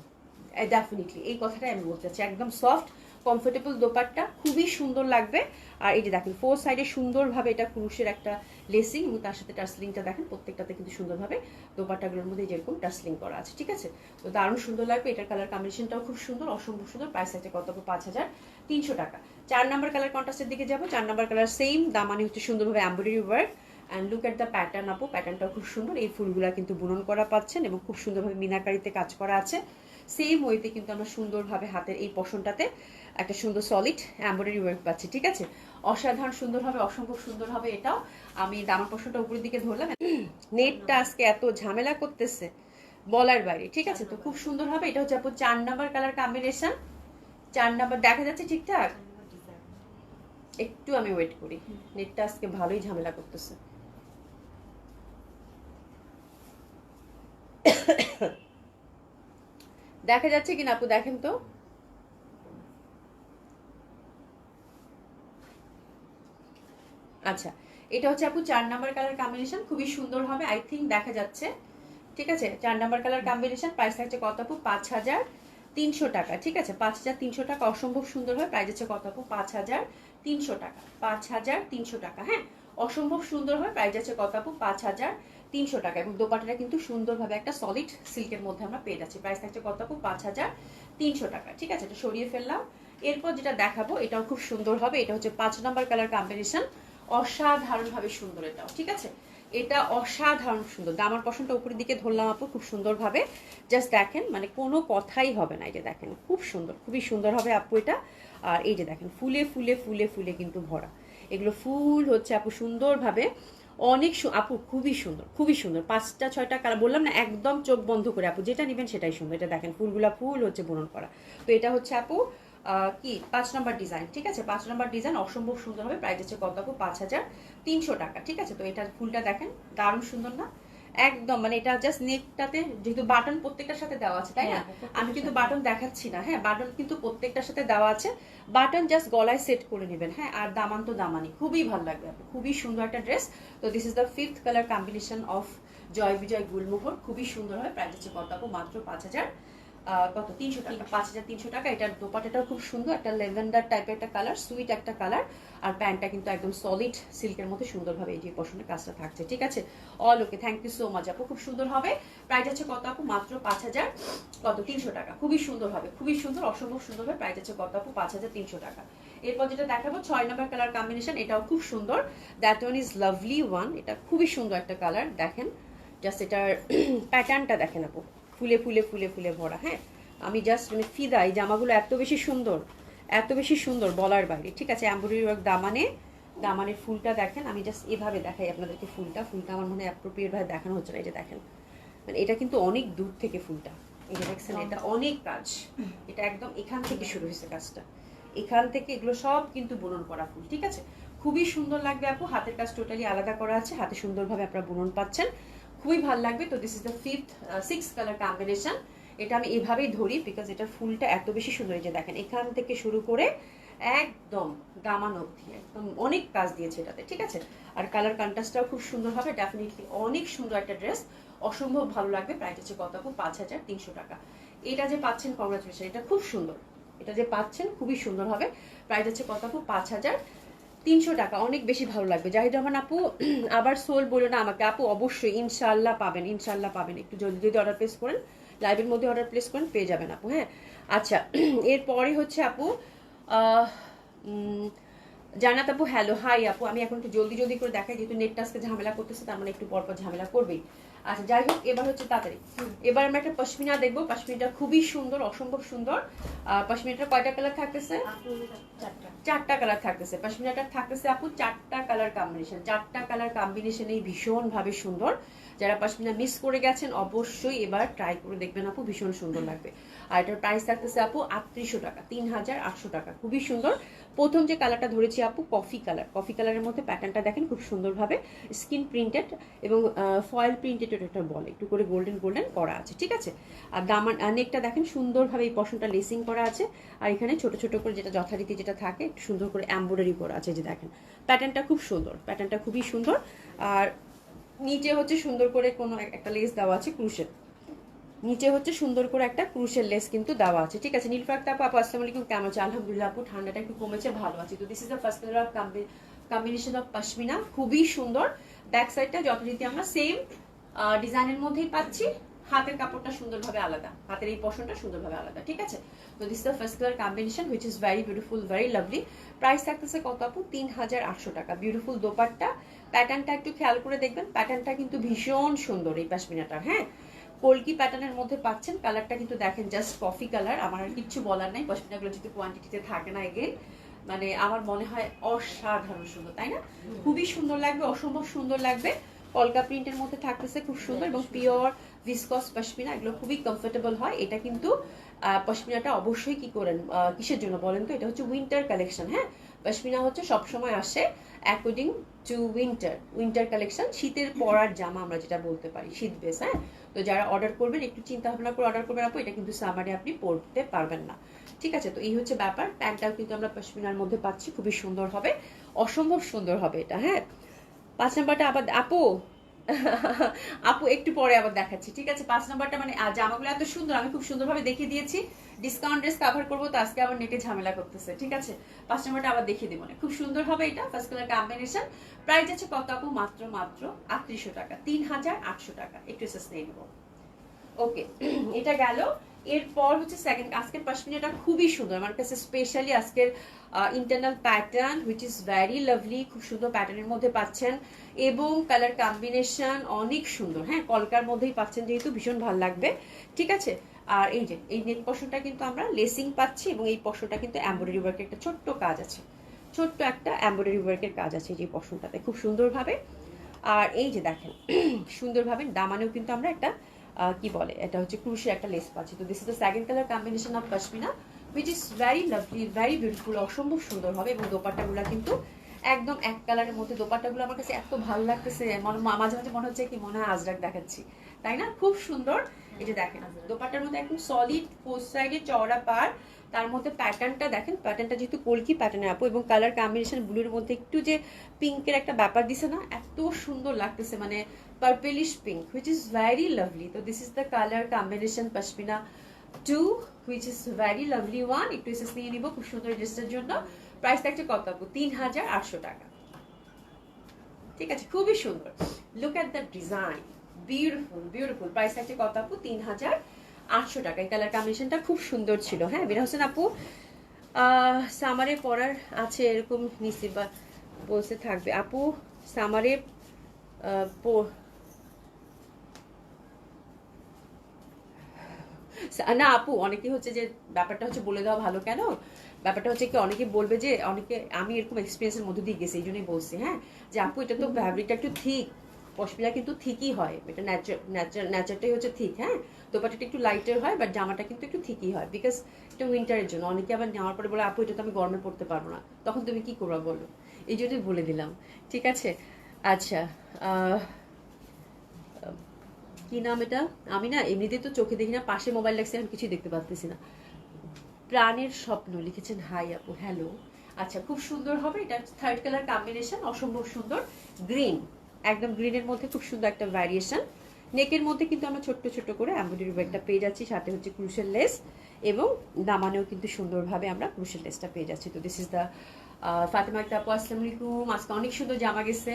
ডেফিনেটলি এই কথাটাই আমি বলতে চাচ্ছি, একদম সফট কমফোর্টেবল দোপাট্টা, খুবই সুন্দর লাগবে। আর এই যে দেখেন ফোর সাইডে সুন্দরভাবে এটা ক্রুশের একটা লেসিং, এবং তার সাথে টার্সলিংটা দেখেন প্রত্যেকটাতে কিন্তু সুন্দরভাবে দোপাট্টাগুলোর মধ্যে যেরকম টার্সলিং করা আছে। ঠিক আছে, তো দারুণ সুন্দর লাগবে, এটার কালার কম্বিনেশনটাও খুব সুন্দর, অসম্ভব সুন্দর। প্রাইস আছে কত? 5300 টাকা। 4 নাম্বার কালার কন্ট্রাস্টের দিকে যাবো। 4 নাম্বার কালার সেম দামানি হচ্ছে সুন্দরভাবে embroidery work, and look at the pattern আপু, প্যাটার্নটাও খুব সুন্দর, এই ফুলগুলা কিন্তু বুনন করা পাচ্ছেন, এবং খুব সুন্দরভাবে মিনাকারিতে কাজ করা আছে। সেম ওয়েতে কিন্তু আমরা সুন্দরভাবে হাতের এই পশনটাতে একটা সুন্দর সলিড এমব্রয়ডারি ওয়ার্ক পাচ্ছি। ঠিক আছে, অসাধারণ সুন্দর হবে, অসম্ভব সুন্দর হবে এটাও। আমি দামার পশনটা উপরের দিকে ধরলাম, নেটটা আজকে এত ঝামেলা করতেছে বলার বাইরে। ঠিক আছে, তো খুব সুন্দর হবে। এটা হচ্ছে আপু 4 নাম্বার কালার কম্বিনেশন। 4 নাম্বার দেখা যাচ্ছে ঠিকঠাক? একটু আমি ওয়েট করি, নেটটা আজকে ভালোই ঝামেলা করতেছে। দেখা যাচ্ছে কিনা আপু দেখেন তো? আচ্ছা, এটা হচ্ছে আপু 4 নাম্বার কালার কম্বিনেশন, খুবই সুন্দর হবে, আই থিঙ্ক দেখা যাচ্ছে। ঠিক আছে, 4 নাম্বার কালার কম্বিনেশন। প্রাইস থাকছে কত আপু? 5300 টাকা। ঠিক আছে, 5300 টাকা, অসম্ভব সুন্দর হয়। প্রাইস হচ্ছে কত আপু? 5300 টাকা, 5300 টাকা। হ্যাঁ অসম্ভব সুন্দর হয়। প্রাইস আছে কত আপু? 5300 টাকা, এবং দোপাট্টাটা কিন্তু সুন্দরভাবে একটা সলিড সিল্কের মধ্যে আমরা পেয়ে যাচ্ছি। প্রাইস থাকছে কত আপু? 5300 টাকা। ঠিক আছে, এটা সরিয়ে ফেললাম। এরপর যেটা দেখাবো এটাও খুব সুন্দর হবে, এটা হচ্ছে 5 নাম্বার কালার কম্বিনেশন, অসাধারণভাবে সুন্দর এটাও। ঠিক আছে, এটা অসাধারণ সুন্দর, দামার পশনটা উপরের দিকে ধরলাম আপু খুব সুন্দরভাবে, জাস্ট দেখেন মানে কোনো কথাই হবে না। এই যে দেখেন খুব সুন্দর, খুবই সুন্দর হবে আপু এটা। আর এই যে দেখেন ফুলে ফুলে ফুলে ফুলে কিন্তু ভরা, এগুলো ফুল হচ্ছে আপু সুন্দরভাবে, অনেক আপু খুবই সুন্দর, খুবই সুন্দর। 5টা 6টা কালার বললাম না, একদম চোখ বন্ধ করে আপু যেটা নেবেন সেটাই সুন্দর। এটা দেখেন ফুলগুলা ফুল হচ্ছে বুনন করা। তো এটা হচ্ছে আপু কি 5 নম্বর ডিজাইন, ঠিক আছে? 5 নম্বর ডিজাইন অসম্ভব সুন্দর হবে, প্রাইস হচ্ছে কত আপু? 5300 টাকা, ঠিক আছে? তো এটার ফুলটা দেখেন দারুণ সুন্দর না? একদম মানে এটা জাস্ট নেকটাতে যেহেতু বাটন প্রত্যেকটার সাথে দেওয়া আছে, তাই না? আমি কিন্তু বাটন দেখাচ্ছি না, হ্যাঁ, বাটন কিন্তু প্রত্যেকটার সাথে দেওয়া আছে, বাটন জাস্ট গলায় সেট করে নেবেন, হ্যাঁ। আর দামান তো দামানি, খুবই ভালো লাগবে আপু, খুবই সুন্দর একটা ড্রেস। তো this is the 5th colour combination of Joy Bijoy Gulmohar, খুবই সুন্দর হয়, প্রাইস হচ্ছে কত আপু? মাত্র 5000 কত 300 টাকা, 5300 টাকা। এটার দোপাটাটাও খুব সুন্দর, একটা লেভেন্ডার টাইপের একটা কালার, সুইট একটা কালার। আর প্যান্টটা কিন্তু একদম সলিড সিল্কের মধ্যে সুন্দরভাবে এই যে পশনের কাজটা থাকছে, ঠিক আছে? All okay, thank you so much আপু, খুব সুন্দর হবে। প্রাইস আছে কত আপু? মাত্র 5300 টাকা, খুবই সুন্দর হবে, খুবই সুন্দর, অসম্ভব সুন্দর হবে। প্রাইস আছে কত আপু? 5300 টাকা। এরপর যেটা দেখাবো 6 নম্বর কালার কম্বিনেশন, এটাও খুব সুন্দর, that one is lovely one. এটা খুবই সুন্দর একটা কালার, দেখেন জাস্ট এটার প্যাটার্নটা দেখেন আপু, ফুলে ফুলে ফুলে ফুলে ভরা, হ্যাঁ। আমি জাস্ট মানে ফিদা, এই জামাগুলো এত বেশি সুন্দর, এত বেশি সুন্দর বলার বাইরে, ঠিক আছে? এমব্রয়ডারি ওয়ার্ক দামানে, দামানের ফুলটা দেখেন, আমি জাস্ট এভাবে দেখাই আপনাদেরকে ফুলটা, ফুলটা আমার মনে হয় অ্যাপ্রোপ্রিয়েট ভাবে দেখানো হচ্ছে না, এই যে দেখেন, মানে এটা কিন্তু অনেক দূর থেকে ফুলটা, এই যে দেখছেন, এটা অনেক কাজ, এটা একদম এখান থেকে শুরু হয়েছে কাজটা, এখান থেকে এগুলো সব কিন্তু বুনন করা ফুল, ঠিক আছে? খুবই সুন্দর লাগবে আপু, হাতের কাজ টোটালি আলাদা করা আছে, হাতে সুন্দরভাবে আপনারা বুনন পাচ্ছেন, খুবই ভালো লাগবে। তো this is the 6th colour combination. এটা আমি এভাবেই ধরি বিকজ এটার ফুলটা এত বেশি সুন্দর, এই যে দেখেন এখান থেকে শুরু করে একদম দামান অবধি একদম অনেক কাজ দিয়েছে এটাতে, ঠিক আছে? আর কালার কন্ট্রাস্টটাও খুব সুন্দর হবে, ডেফিনেটলি অনেক সুন্দর একটা ড্রেস, অসম্ভব ভালো লাগবে। প্রাইস হচ্ছে কত আপু? 5300 টাকা। এটা যে পাচ্ছেন কংগ্রাচুলেশন, এটা খুব সুন্দর, এটা যে পাচ্ছেন খুবই সুন্দর হবে। প্রাইস হচ্ছে কত আপু? 5300 টাকা, অনেক বেশি ভালো লাগবে। জাহিদ রহমান আপু আবার সোল বলো না আমাকে আপু, অবশ্যই ইনশাল্লাহ পাবেন, ইনশাল্লাহ পাবেন, একটু জলদি যদি অর্ডার প্লেস করেন, লাইভের মধ্যে অর্ডার প্লেস করেন, পেয়ে যাবেন আপু, হ্যাঁ। আচ্ছা, এরপরে হচ্ছে আপু জান্নাত আপু, হ্যালো, হাই আপু, আমি এখন একটু জলদি জলদি করে দেখাই, যেহেতু নেটটা আজকে ঝামেলা করতেছে, তার মানে একটু পরপর ঝামেলা করবেই। আচ্ছা যাই হোক, এবার হচ্ছে তাড়াতাড়ি, এবার আমরা একটা পশমিনা দেখবো, পশমিনাটা খুবই সুন্দর, অসম্ভব সুন্দর। পশমিনাটা কয়টা কালার থাকতেছে? 4টা কালার থাকতেছে, পশমিনাটা থাকতেছে আপু 4টা কালার কম্বিনেশন, 4টা কালার কম্বিনেশনেই ভীষণ ভাবে সুন্দর। যারা পশমিনা মিস করে গেছেন অবশ্যই এবার ট্রাই করে দেখবেন আপু, ভীষণ সুন্দর লাগবে। আর এটার প্রাইস থাকতেছে আপু 3800 টাকা, 3800 টাকা, খুবই সুন্দর। প্রথম যে কালারটা ধরেছি আপু কফি কালার, কফি কালারের মধ্যে প্যাটার্নটা দেখেন খুব সুন্দরভাবে স্কিন প্রিন্টেড এবং ফয়েল প্রিন্টেড, এটা বলে একটু করে গোল্ডেন গোল্ডেন করা আছে, ঠিক আছে? আর দামান নেকটা দেখেন সুন্দরভাবে এই পশনটা লেসিং করা আছে, আর এখানে ছোট ছোট করে যেটা যথারীতি যেটা থাকে একটু সুন্দর করে এমব্রয়ডারি করা আছে, যে দেখেন প্যাটার্নটা খুব সুন্দর, প্যাটার্নটা খুবই সুন্দর। আর নিচে হচ্ছে সুন্দর করে কোনো একটা লেস দেওয়া আছে ক্রুশের, নিচে হচ্ছে সুন্দর করে একটা ক্রুশের লেস কিন্তু দেওয়া আছে, ঠিক আছে? নীলফাক আপু, আসসালামু আলাইকুম, কেমন আছে? আলহামদুলিল্লাহ আপু, ঠান্ডাটা একটু কমেছে, ভালো আছে। তো this is the first colour of combination of pashmina, খুবই সুন্দর। ব্যাক সাইডটা যথারীতি আমরা সেম ডিজাইনের মধ্যেই পাচ্ছি, হাতের কাপড়টা সুন্দরভাবে আলাদা, হাতের এই পশনটা সুন্দরভাবে আলাদা, ঠিক আছে? তো this the first colour combination which is very beautiful, very lovely. Price থাকতেছে কত আপু? 3800 টাকা। বিউটিফুল দোপাট্টা, প্যাটার্নটা একটু খেয়াল করে দেখবেন, প্যাটার্নটা কিন্তু ভীষণ সুন্দর এই পশমিনাটার, হ্যাঁ। কলকি প্যাটার্নের মধ্যে পাচ্ছেন, কালারটা কিন্তু দেখেন জাস্ট কফি কালার, আমার আর কিচ্ছু বলার নাই, পশমিনাগুলো যদি কোয়ান্টিটিতে থাকে না এগেন, মানে আমার মনে হয় অসাধারণ সুন্দর, তাই না? খুবই সুন্দর লাগবে, অসম্ভব সুন্দর লাগবে। কলকা প্রিন্টের মধ্যে থাকতেছে, খুব সুন্দর, এবং পিওর ভিসকস পশমিনা, এগুলো খুবই কমফোর্টেবল হয়। এটা কিন্তু পশমিনাটা অবশ্যই কি করেন, কিসের জন্য বলেন তো? এটা হচ্ছে উইন্টার কালেকশন, হ্যাঁ। পশমিনা হচ্ছে সবসময় আসে অ্যাকর্ডিং টু উইন্টার কালেকশন, শীতের পরার জামা আমরা যেটা বলতে পারি, শীত বেস, হ্যাঁ। তো যারা অর্ডার করবেন একটু চিন্তা ভাবনা করে অর্ডার করবেন আপু, এটা কিন্তু সামারে আপনি পরতে পারবেন না, ঠিক আছে? তো এই হচ্ছে ব্যাপার। প্যান্টটাও কিন্তু আমরা পশমিনার মধ্যে পাচ্ছি, খুবই সুন্দর হবে, অসম্ভব সুন্দর হবে এটা, হ্যাঁ। 5 নাম্বারটা আবার আপু আপু একটু পরে আবার দেখাচ্ছি, ঠিক আছে? 5 নাম্বারটা মানে জামাগুলো এত সুন্দর, আমি খুব সুন্দরভাবে দেখিয়ে দিয়েছি, ডিসকাউন্ট ড্রেস কভার করবো তো আজকে আবার নেটে ঝামেলা করতেছে, ঠিক আছে? 5 নাম্বারটা আবার দেখিয়ে দেবো, খুব সুন্দর হবে এটা, ফার্স্ট কালার কম্বিনেশন। প্রাইস আছে কত আপু? মাত্র 3800 টাকা, 3800 টাকা। একটু এসএস নিয়ে নেবো, ওকে। এটা গেল। এরপর হচ্ছে সেকেন্ড, আজকের পশমিনাটা খুবই সুন্দর আমার কাছে, স্পেশালি আজকের internal pattern which is very lovely, খুব সুন্দর প্যাটার্নের মধ্যে পাচ্ছেন, এবং কালার কম্বিনেশন অনেক সুন্দর, হ্যাঁ। কলকার মধ্যেই পাচ্ছেন যেহেতু ভীষণ ভালো লাগবে, ঠিক আছে? আর এই যে এই নেক পশনটা কিন্তু আমরা লেসিং পাচ্ছি, এবং এই পশনটা কিন্তু এমব্রয়ডারি ওয়ার্কের একটা ছোট্ট কাজ আছে, ছোট্ট একটা এমব্রয়ডারি ওয়ার্কের কাজ আছে যে পশনটাতে, খুব সুন্দরভাবে। আর এই যে দেখেন সুন্দরভাবে দামানেও কিন্তু আমরা একটা কি বলে, এটা হচ্ছে ক্রুশের একটা লেস পাচ্ছি। তো this is the second colour combination of pashmina, which is very lovely, very beautiful, অসম্ভব সুন্দর হবে। এবং দোপাট্টাগুলো কিন্তু একদম এক কালারের মধ্যে। দোপাট্টাগুলো আমার কাছে এত ভালো লাগতেছে, মাঝে মাঝে মনে হচ্ছে কি মনে হয় আজরাক দেখাচ্ছি, তাই না? খুব সুন্দর। এই যে দেখেন দোপাট্টার মধ্যে একদম সলিড ফোর সাইডে চওড়া পার, তার মধ্যে প্যাটার্নটা দেখেন, প্যাটার্নটা যেহেতু কলকি প্যাটার্নের আপু, এবং কালার কম্বিনেশন ব্লুর মধ্যে একটু যে পিঙ্কের একটা ব্যাপার দিছে না, এত সুন্দর লাগতেছে, মানে purplish pink, which is very lovely. তো this is the colour combination pashmina 2, which is very lovely one. একটু এসএস নিয়ে নিব খুব সুন্দর ড্রেসটার জন্য। প্রাইস থাকছে কত আপু? 3800 টাকা। ঠিক আছে, খুবই সুন্দর। Look at the design, beautiful beautiful. Price থাকছে কত আপু? 3800 টাকা। এই কালার কম্বিনেশনটা খুব সুন্দর ছিল। হ্যাঁ মীরা হোসেন আপু, সামারে পরার আছে এরকম নিসিবা বলতে থাকবে আপু। সামারে না আপু, অনেকে হচ্ছে যে ব্যাপারটা হচ্ছে বলে দেওয়া ভালো কেন, ব্যাপারটা হচ্ছে কি অনেকে বলবে যে, অনেকে আমি এরকম এক্সপিরিয়েন্সের মধ্যে দিয়ে গেছি, এই জন্যই বলছি। হ্যাঁ যে আপু এটা তো ফ্যাব্রিকটা একটু ঠিক, পশমিনা কিন্তু ঠিকই হয়, এটা ন্যাচারটাই হচ্ছে ঠিক। হ্যাঁ দোপাট্টাটা একটু লাইটার হয়, বাট জামাটা কিন্তু একটু ঠিকই হয়, বিকজ এটা উইন্টারের জন্য। অনেকে আবার নেওয়ার পরে বলে আপু এটা তো আমি গরমে পড়তে পারবো না, তখন তুমি কি করবা বলো, এই জন্যই বলে দিলাম। ঠিক আছে, আচ্ছা কি নাম এটা? আমি না এমনিতে তো চোখে দেখি না, পাশে মোবাইল লাগছে, আমি কিছুই দেখতে পাচ্ছি না। প্রাণের স্বপ্ন লিখেছেন, হাই আপু, হ্যালো। আচ্ছা খুব সুন্দর হবে, এটা থার্ড কালার কম্বিনেশন, অসম্ভব সুন্দর। গ্রিন, একদম গ্রিনের মধ্যে খুব সুন্দর একটা ভ্যারিয়েশন। নেকের মধ্যে কিন্তু আমরা ছোট্ট ছোট্ট করে এমব্রয়ডারি ওয়ার্কটা পেয়ে যাচ্ছি, সাথে হচ্ছে ক্রুশেল লেস, এবং দামানেও কিন্তু সুন্দরভাবে আমরা ক্রুশেল লেসটা পেয়ে যাচ্ছি। তো দিস ইজ দ্য ফাতেমা একটা আপু, আসসালামু আলাইকুম। আজকে অনেক সুন্দর জামা গেছে,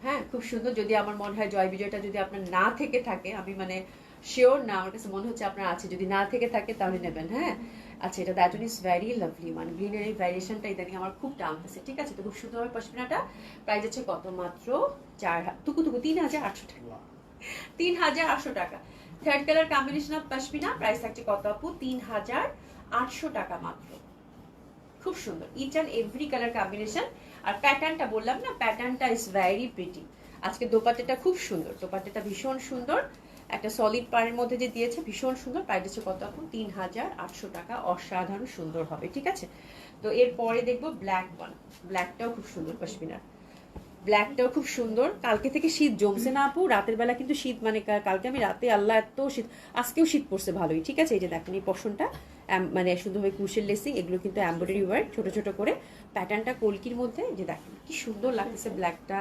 হ্যাঁ খুব সুন্দর। যদি আমার মনে হয় জয় বিজয়টা যদি আপনার না থেকে থাকে, আমি মানে শিওর না, আমার কাছে মনে হচ্ছে আপনার আছে, যদি না থেকে থাকে তাহলে নেবেন। হ্যাঁ আচ্ছা, এটা দ্যাট ইজ ভেরি লাভলি, মানে গ্রিনের এই ভ্যারিয়েশনটা ইদানিং আমার খুব টানতেছে। ঠিক আছে, তো খুব সুন্দর হবে পশমিনাটা। প্রাইস আছে কত? মাত্র 3800 টাকা। 3800 টাকা। Third colour combination of pashmina, price থাকছে কত আপু? 3800 টাকা মাত্র। খুব সুন্দর, each and every colour combination. আর প্যাটার্নটা বললাম না, প্যাটার্নটা ইজ ভেরি প্রিটি। আজকে দোপাট্টাটা খুব সুন্দর, দোপাট্টাটা ভীষণ সুন্দর, একটা সলিড পাড়ের মধ্যে যে দিয়েছে ভীষণ সুন্দর। প্রাইস হচ্ছে কত আপু? 3800 টাকা। অসাধারণ সুন্দর হবে। ঠিক আছে, তো এরপরে দেখবো ব্ল্যাক ওয়ান। ব্ল্যাকটাও খুব সুন্দর পশমিনার, ব্ল্যাকটাও খুব সুন্দর। কালকে থেকে শীত জমছে না আপু, রাতের বেলা কিন্তু শীত, মানে কালকে আমি রাতে আল্লাহ এত শীত, আজকেও শীত পড়ছে ভালোই। ঠিক আছে, এই যে দেখেন এই পশনটা মানে সুন্দরভাবে ক্রুশের লেসিং, এগুলো কিন্তু এমব্রয়ডারি ওয়ার্ক, ছোট ছোট করে প্যাটার্নটা কলকির মধ্যে, যে দেখেন কি সুন্দর লাগতেছে ব্ল্যাকটা,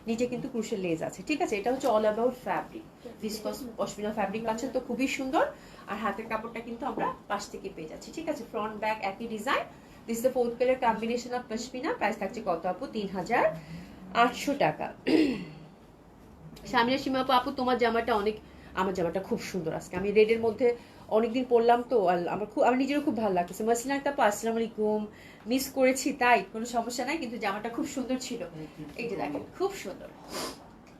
নিচে কিন্তু ক্রুশের লেস আছে। ঠিক আছে, এটা হচ্ছে all about fabric, viscose pashmina fabric পাচ্ছেন তো খুবই সুন্দর। আর হাতের কাপড়টা কিন্তু আমরা পাশ থেকে পেয়ে যাচ্ছি। ঠিক আছে, ফ্রন্ট ব্যাক একই design. This the fourth colour combination of pashmina. Price থাকছে কত আপু? 3800 টাকা। সামিনা সীমা আপু, আপু তোমার জামাটা অনেক, আমার জামাটা খুব সুন্দর। আজকে আমি রেডের মধ্যে অনেকদিন পরলাম তো, আমার নিজেরও খুব ভালো লাগতেছে। মাসিনা আপু আসসালামু আলাইকুম, মিস করেছি তাই কোনো সমস্যা নাই, কিন্তু জামাটা খুব সুন্দর ছিল। এই যে দেখেন খুব সুন্দর,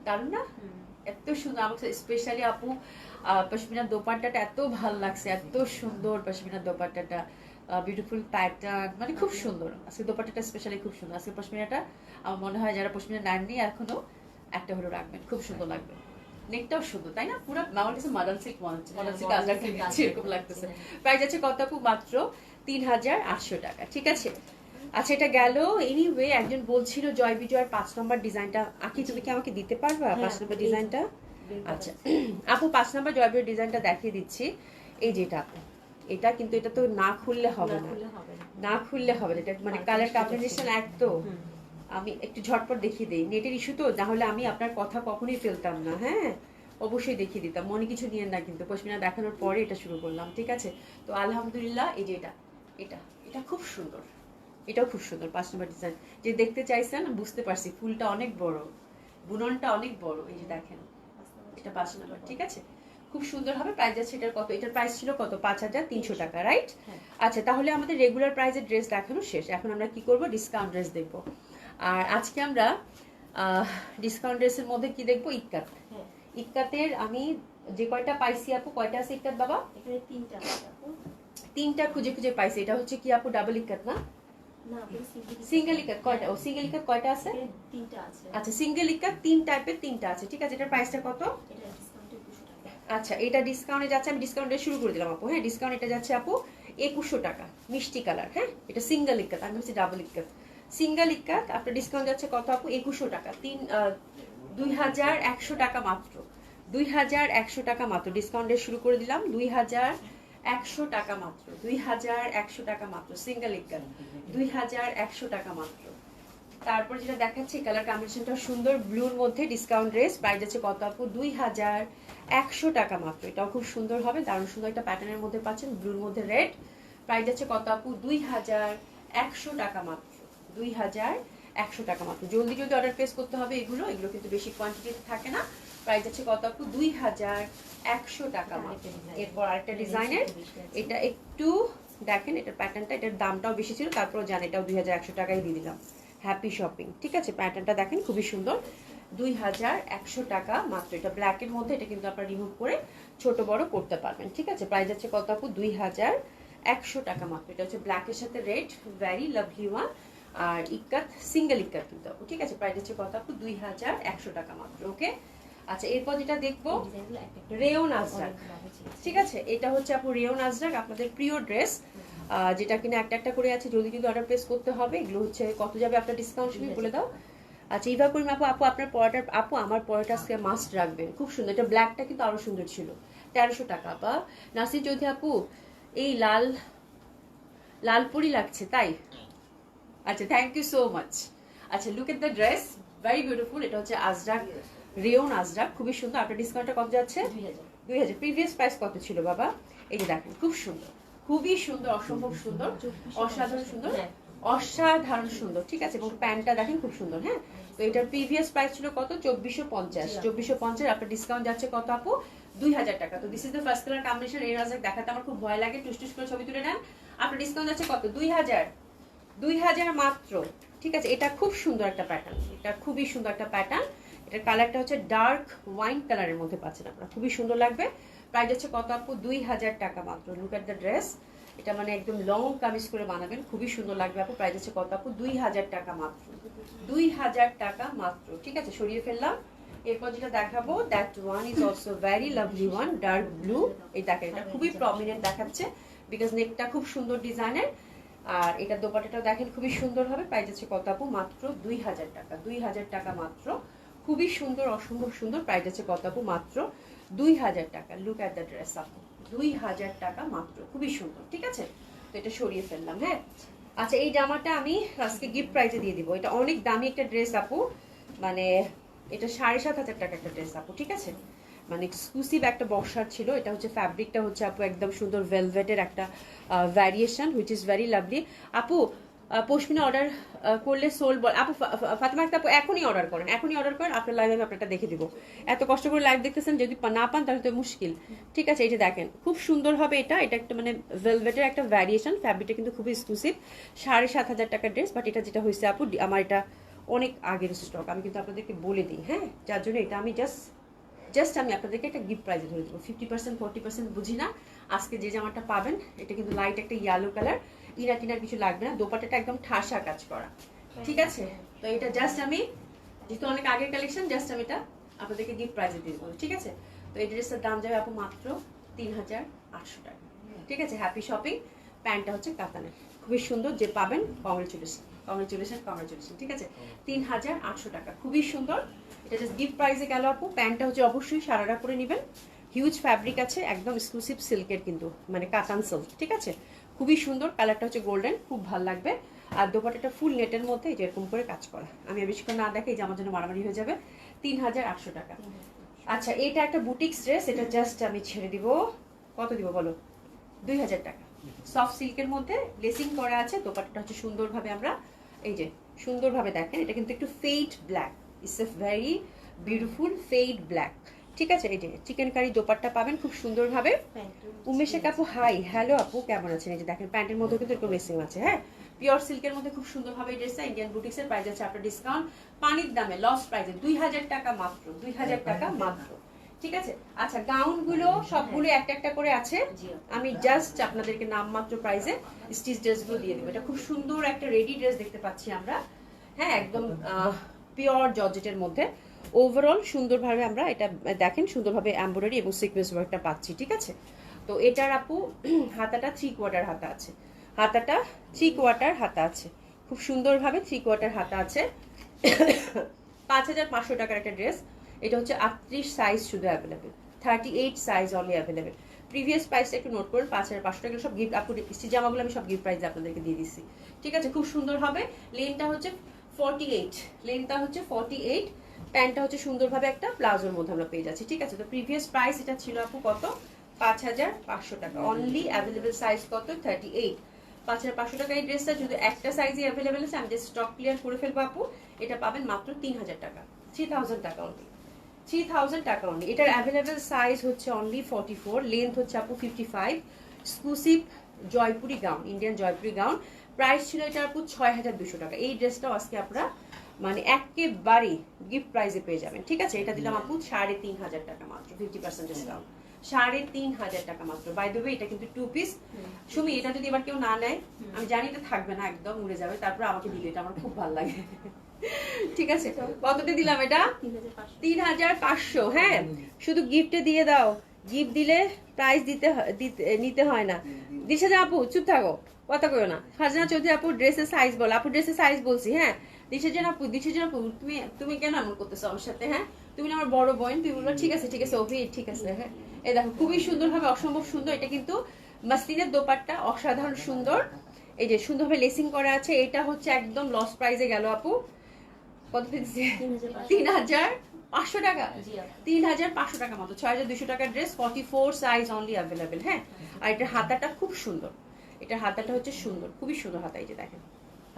দারুণ না? এত সুন্দর। আমার স্পেশালি আপু পশমিনার দোপাট্টাটা এত ভালো লাগছে, এত সুন্দর পশমিনার দোপাট্টাটা, বিউটিফুল প্যাটার্ন, মানে খুব সুন্দর। আজকে দোপাট্টাটা স্পেশালি খুব সুন্দর। আজকে পশমিনাটা আমার মনে হয় যারা পশমিনা নেননি এখনো, একটা হলো রাখবেন, খুব সুন্দর লাগবে। নেকটাও সুন্দর, তাই না? পুরো আমার কাছে মডার্ন সিল্ক মনে হচ্ছে, মডার্ন সিল্ক আজরাক দেখছি এরকম লাগতেছে। প্রাইস আছে কত আপু? মাত্র 3800 টাকা। ঠিক আছে, আচ্ছা এটা গেল। এনিওয়ে একজন বলছিল জয় বিজয়ের 5 নম্বর ডিজাইনটা, আকি তুমি কি আমাকে দিতে পারবা 5 নম্বর ডিজাইনটা? আচ্ছা আপু 5 নম্বর জয় বিজয়ের ডিজাইনটা দেখিয়ে দিচ্ছি। এই যেটা আপু, এটা কিন্তু এটা তো না খুললে হবে না, না খুললে হবে না, এটা মানে কালার কম্বিনেশন এক তো। আমি একটু ঝটপট দেখিয়ে দিই, নেটের ইস্যু তো, তাহলে আমি আপনার কথা কখনোই ফেলতাম না। হ্যাঁ অবশ্যই দেখিয়ে দিতাম, মনে কিছু নিয়েন না কিন্তু। পশমিনা দেখানোর পরে এটা শুরু করলাম। ঠিক আছে, তো আলহামদুলিল্লাহ এই যে এটা, এটা এটা খুব সুন্দর, এটাও খুব সুন্দর। 5 নম্বর ডিজাইন যে দেখতে চাইছেন বুঝতে পারছি, ফুলটা অনেক বড়, বুননটা অনেক বড়। এই যে দেখেন এটা 5 নম্বর। ঠিক আছে, খুব সুন্দর হবে। প্রাইস আছে এটার কত? এটার প্রাইস ছিল কত? 5300 টাকা, রাইট? আচ্ছা তাহলে আমাদের রেগুলার প্রাইসের ড্রেস দেখানো শেষ, এখন আমরা কি করব? ডিসকাউন্ট ড্রেস দেখবো। আর আজকে আমরা ডিসকাউন্ট ড্রেসের মধ্যে কি দেখবো? ইক্কাত। ইক্কাতের আমি যে কয়টা পাইছি আপু, কয়টা আছে ইক্কাত বাবা? এখানে 3টা আছে আপু। 3টা খুঁজে খুঁজে পাইছি। এটা হচ্ছে কি আপু ডাবল ইক্কাত না? না আপু, সিঙ্গেল ইক্কাত কয়টা? ও সিঙ্গেল ইক্কাত কয়টা আছে? 3টা আছে। আচ্ছা সিঙ্গেল ইক্কাত 3 টাইপের 3টা আছে। ঠিক আছে, এটার প্রাইসটা কত? এটা ডিসকাউন্টে 200 টাকা। আচ্ছা এটা ডিসকাউন্টে যাচ্ছে, আমি ডিসকাউন্টে শুরু করে দিলাম আপু। হ্যাঁ ডিসকাউন্ট এটা যাচ্ছে আপু, 2100 টাকা, মিষ্টি কালার। হ্যাঁ, এটা সিঙ্গেল ইক্কাত, আমি বলছি ডাবল ইক্কাত। সিঙ্গেল ইক্কাত আপনার ডিসকাউন্ট যাচ্ছে কত আপু? 2100 টাকা, 2100 টাকা মাত্র। 2100 টাকা মাত্র, ডিসকাউন্টে শুরু করে দিলাম। 2100 টাকা মাত্র, 2100 টাকা মাত্র, সিঙ্গেল ইক্কাত 2100 টাকা মাত্র। তারপর যেটা দেখাচ্ছি কালার কম্বিনেশনটা সুন্দর, ব্লুর মধ্যে ডিসকাউন্ট ড্রেস, প্রাইস আছে কত আপু? 2100 টাকা মাত্র। এটাও খুব সুন্দর হবে, দারুণ সুন্দর একটা প্যাটার্নের মধ্যে পাচ্ছেন, ব্লুর মধ্যে রেড। প্রাইস আছে কত আপু? 2100 টাকা মাত্র, 2100 টাকা মাত্র। জলদি জলদি অর্ডার প্লেস করতে হবে, এগুলো কিন্তু বেশি কোয়ান্টিটিতে থাকে না। প্রাইস আছে কত আপু? 2100 টাকা মাত্র। এরপর আরেকটা ডিজাইনের, এটা একটু দেখেন, এটার প্যাটার্নটা, এটার দামটাও বেশি ছিল, তারপর জান এটাও 2100 টাকায় দিয়ে দিলাম। Happy shopping. ঠিক আছে, প্যাটার্নটা দেখেন খুবই সুন্দর, 2100 টাকা মাত্র। এটা ব্ল্যাকের মধ্যে, এটা কিন্তু আপনারা রিমুভ করে ছোট বড় করতে পারবেন। ঠিক আছে, প্রাইস আছে কত আপু? 2100 টাকা মাত্র। এটা হচ্ছে ব্ল্যাকের সাথে রেড, ভেরি লাভলি ওয়ান। আর ইক্কাত, সিঙ্গেল ইক্কাত কিন্তু আপু। ঠিক আছে, প্রাইস আছে কত আপু? 2100 টাকা মাত্র। ওকে, আচ্ছা এরপর যেটা দেখবো রেয়ন আজরাক। ঠিক আছে, এটা হচ্ছে আপু রেয়ন আজরাক, আপনাদের প্রিয় ড্রেস, যেটা কিনা একটা একটা করে আছে, জলদি জলদি অর্ডার প্লেস করতে হবে। এগুলো হচ্ছে কত যাবে আপনার ডিসকাউন্ট শুনে বলে দাও। আচ্ছা ইভা করিম আপু, আপনার পড়াটা, আপু আমার পড়াটা আজকে মাস্ট রাখবেন, খুব সুন্দর। এটা ব্ল্যাকটা কিন্তু আরো সুন্দর ছিল, 1300 টাকা। বা নাসির চৌধুরী আপু, এই লালপুরি লাগছে তাই? আচ্ছা, থ্যাংক ইউ সো মাচ। আচ্ছা, look at the dress, very beautiful. এটা হচ্ছে আজরাক, রেয়ন আজরাক, খুবই সুন্দর। আপনার ডিসকাউন্টটা কত যাচ্ছে? 2000। প্রিভিয়াস প্রাইস কত ছিল বাবা? এই যে দেখেন, খুব সুন্দর, খুবই সুন্দর, অসম্ভব সুন্দর, অসাধারণ সুন্দর, অসাধারণ সুন্দর। ঠিক আছে, এবং প্যান্টটা দেখেন খুব সুন্দর। হ্যাঁ, তো এটার প্রিভিয়াস প্রাইস ছিল কত? 2450। 2450, আপনার ডিসকাউন্ট যাচ্ছে কত আপু? 2000 টাকা। তো this is the first colour combination. এই রাজাক দেখাতে আমার খুব ভয় লাগে, টুস টুস করে ছবি তুলে নেন। আপনার ডিসকাউন্ট যাচ্ছে কত? 2000 মাত্র। ঠিক আছে, এটা খুব সুন্দর একটা প্যাটার্ন, এটা খুবই সুন্দর একটা প্যাটার্ন। এটার কালারটা হচ্ছে ডার্ক ওয়াইন কালারের মধ্যে পাচ্ছেন আপনারা, খুবই সুন্দর লাগবে। প্রাইস হচ্ছে কত আপু? 2000 টাকা মাত্র। লুক এট দ্য ড্রেস, এটা মানে একদম লং কামিজ করে বানাবেন, খুবই সুন্দর লাগবে আপু। প্রাইস হচ্ছে কত আপু? 2000 টাকা মাত্র, 2000 টাকা মাত্র। ঠিক আছে, সরিয়ে ফেললাম। এরপর যেটা দেখাবো, that one is also very lovely one, dark blue. এই দেখেন, এটা খুবই প্রমিনেন্ট দেখাচ্ছে, বিকজ নেকটা খুব সুন্দর ডিজাইনের। আর এটা দোপাট্টাটাও দেখেন খুবই সুন্দর হবে। প্রাইস আছে কত আপু? মাত্র 2000 টাকা, 2000 টাকা মাত্র। খুবই সুন্দর, অসম্ভব সুন্দর। প্রাইস আছে কত আপু? মাত্র 2000 টাকা। লুক এট দ্য ড্রেস আপু, 2000 টাকা মাত্র, খুবই সুন্দর। ঠিক আছে, তো এটা সরিয়ে ফেললাম। হ্যাঁ, আচ্ছা এই জামাটা আমি আজকে গিফট প্রাইজে দিয়ে দিব। এটা অনেক দামি একটা ড্রেস আপু, মানে এটা 7500 টাকা একটা ড্রেস আপু। ঠিক আছে, মানে এক্সক্লুসিভ একটা বক্সার ছিল। এটা হচ্ছে ফ্যাব্রিকটা হচ্ছে আপু একদম সুন্দর ভেলভেটের একটা variation, which is very lovely. আপু পশমিনা অর্ডার করলে সোল বল আপু, ফাতেমা আক্তার আপু এখনই অর্ডার করেন, এখনই অর্ডার করেন, আপনার লাইভে আমি আপনারটা দেখে দিব। এত কষ্ট করে লাইভ দেখতেছেন, যদি না পান তাহলে তো মুশকিল। ঠিক আছে, এই যে দেখেন খুব সুন্দর হবে এটা। এটা একটা মানে ভেলভেটের একটা ভ্যারিয়েশন, ফ্যাব্রিকটা কিন্তু খুবই এক্সক্লুসিভ। 7500 টাকার ড্রেস, বাট এটা যেটা হয়েছে আপু, আমার এটা অনেক আগের স্টক, আমি কিন্তু আপনাদেরকে বলে দিই। হ্যাঁ, যার জন্য এটা আমি জাস্ট আমি আপনাদেরকে একটা গিফট প্রাইজে ধরে দেবো। 50% 40% বুঝি না। আজকে যে জামাটা পাবেন, এটা কিন্তু লাইট একটা ইয়েলো কালার, ইনার টিনার কিছু লাগবে না, দোপাট্টাটা একদম ঠাসা কাজ করা। ঠিক আছে, তো এটা জাস্ট আমি, যেহেতু অনেক আগের কালেকশন, জাস্ট আমি এটা আপনাদেরকে গিফট প্রাইজে দিয়ে দেবো। ঠিক আছে, তো এই ড্রেসের দাম যাবে আপু মাত্র 3800 টাকা। ঠিক আছে, হ্যাপি শপিং। প্যান্টটা হচ্ছে কাতানের, খুবই সুন্দর, যে পাবেন কংগ্রেচুলেশন, কংগ্রেচুলেশন, কংগ্রেচুলেশন। ঠিক আছে, 3800 টাকা, খুবই সুন্দর। এটা জাস্ট গিফট প্রাইসে গেল আপু। প্যান্টটা হচ্ছে অবশ্যই সারারা করে নেবেন, হিউজ ফ্যাব্রিক আছে, একদম এক্সক্লুসিভ সিল্কের কিন্তু, মানে কাতান সিল্ক। ঠিক আছে, খুবই সুন্দর, কালারটা হচ্ছে গোল্ডেন, খুব ভালো লাগবে। আর দোপাট্টাটা ফুল নেটের মধ্যে এরকম করে কাজ করা। আমি বেশিক্ষণ না দেখে, এই যে আমার জন্য মারামারি হয়ে যাবে। 3800 টাকা। আচ্ছা, এটা একটা বুটিক্স ড্রেস, এটা জাস্ট আমি ছেড়ে দিব, কত দিব বলো? 2000 টাকা। সফট সিল্কের মধ্যে লেসিং করা আছে, দোপাট্টাটা হচ্ছে সুন্দরভাবে আমরা, এই যে সুন্দরভাবে দেখেন, এটা কিন্তু একটু fade black, it's a very beautiful fade black. ঠিক আছে, এই যে চিকেন কারি দোপাট্টা পাবেন খুব সুন্দরভাবে। উমেশেক আপু হাই, হ্যালো আপু, কেমন আছেন? এই যে দেখেন প্যান্টের মধ্যে কিন্তু এরকম লেসিং আছে। হ্যাঁ, পিওর সিল্কের মধ্যে খুব সুন্দরভাবে এই ড্রেসটা, ইন্ডিয়ান বুটিক্সের প্রাইস আছে আপনার ডিসকাউন্ট পানির দামে, লস প্রাইসে 2000 টাকা মাত্র, 2000 টাকা মাত্র। ঠিক আছে, আচ্ছা গাউন গুলো সবগুলো একটা একটা করে আছে, আমি জাস্ট আপনাদেরকে নামমাত্র প্রাইসে স্টিচ ড্রেসগুলো দিয়ে দেবো। এটা খুব সুন্দর একটা রেডি ড্রেস দেখতে পাচ্ছি আমরা। হ্যাঁ, একদম পিওর জর্জেটের মধ্যে, ওভারঅল সুন্দরভাবে আমরা এটা দেখেন, সুন্দরভাবে এমব্রয়ডারি এবং সিকোয়েন্স ওয়ার্কটা পাচ্ছি। ঠিক আছে, তো এটার আপু হাতাটা 3/4 হাতা আছে, হাতাটা 3/4 হাতা আছে, খুব সুন্দরভাবে 3/4 হাতা আছে। 5500 টাকার একটা ড্রেস। এটা হচ্ছে 38 সাইজ শুধু available, 38 size only available. Previous প্রাইসটা একটু নোট করুন, 5500 টাকা সব গিফট আপু, জামাগুলো আমি সব গিফট প্রাইসে আপনাদেরকে দিয়ে দিচ্ছি, ঠিক আছে? খুব সুন্দর হবে। লেনটা হচ্ছে 48, লেনটা হচ্ছে 48, প্যান্টটা হচ্ছে সুন্দরভাবে একটা প্লাজোর মধ্যে আমরা পেয়ে যাচ্ছি, ঠিক আছে? তো প্রিভিয়াস প্রাইস এটা ছিল আপু কত? 5500 টাকা অনলি। অ্যাভেলেবেল সাইজ কত? 38। 5500 টাকা এই ড্রেসটা যদি একটা সাইজই অ্যাভেলেবেল আছে, আমি জাস্ট স্টক ক্লিয়ার করে ফেলবো আপু। এটা পাবেন মাত্র 3000 টাকা, 3000 টাকা অনলি, 3000 টাকা অনলি। এটার অ্যাভেলেবেল সাইজ হচ্ছে অনলি 44, লেন্থ হচ্ছে আপু 55। Exclusive Jaipuri gown, Indian Jaipuri gown. Price ছিল এটা আপু 6200 টাকা। এই ড্রেসটাও আজকে আপনারা মানে একেবারে গিফট প্রাইসে পেয়ে যাবেন, ঠিক আছে? এটা দিলাম আপু 3500 টাকা মাত্র, 50% ডিসকাউন্ট, 3500 টাকা মাত্র। বাই দ্য ওয়ে এটা কিন্তু 2 পিস। সুমি, এটা যদি এবার কেউ না নেয়, আমি জানি এটা থাকবে না, একদম উড়ে যাবে, তারপর আমাকে দিলে এটা আমার খুব ভালো লাগে। ঠিক আছে, কততে দিলাম এটা? 3500। হ্যাঁ, শুধু গিফটে দিয়ে দাও, গিফট দিলে প্রাইস নিতে হয় না। দিশা আপু চুপ থাকো, কথা কইও না। ফারজানা চৌধুরী আপু ড্রেসের সাইজ বল। আপু ড্রেসের সাইজ বলছি। হ্যাঁ, দিশা আপু তুমি কেন এমন করতেছো আমার সাথে? হ্যাঁ, তুমি আমার বড় বোন, তুমি বললো ঠিক আছে ঠিক আছে অভি ঠিক আছে। হ্যাঁ, এই দেখো খুবই সুন্দর হবে, অসম্ভব সুন্দর। এটা কিন্তু মাসলিনের দোপাট্টা, অসাধারণ সুন্দর। এই যে সুন্দরভাবে লেসিং করা আছে। এটা হচ্ছে একদম লস প্রাইসে গেল আপু। কত দিচ্ছে? 3500 টাকা, 3500 টাকা মতো, 6200 টাকার ড্রেস, 44 সাইজ অনলি অ্যাভেলেবেল। হ্যাঁ, আর এটার হাতাটা খুব সুন্দর, এটার হাতাটা হচ্ছে সুন্দর, খুবই সুন্দর হাতা। এই যে দেখেন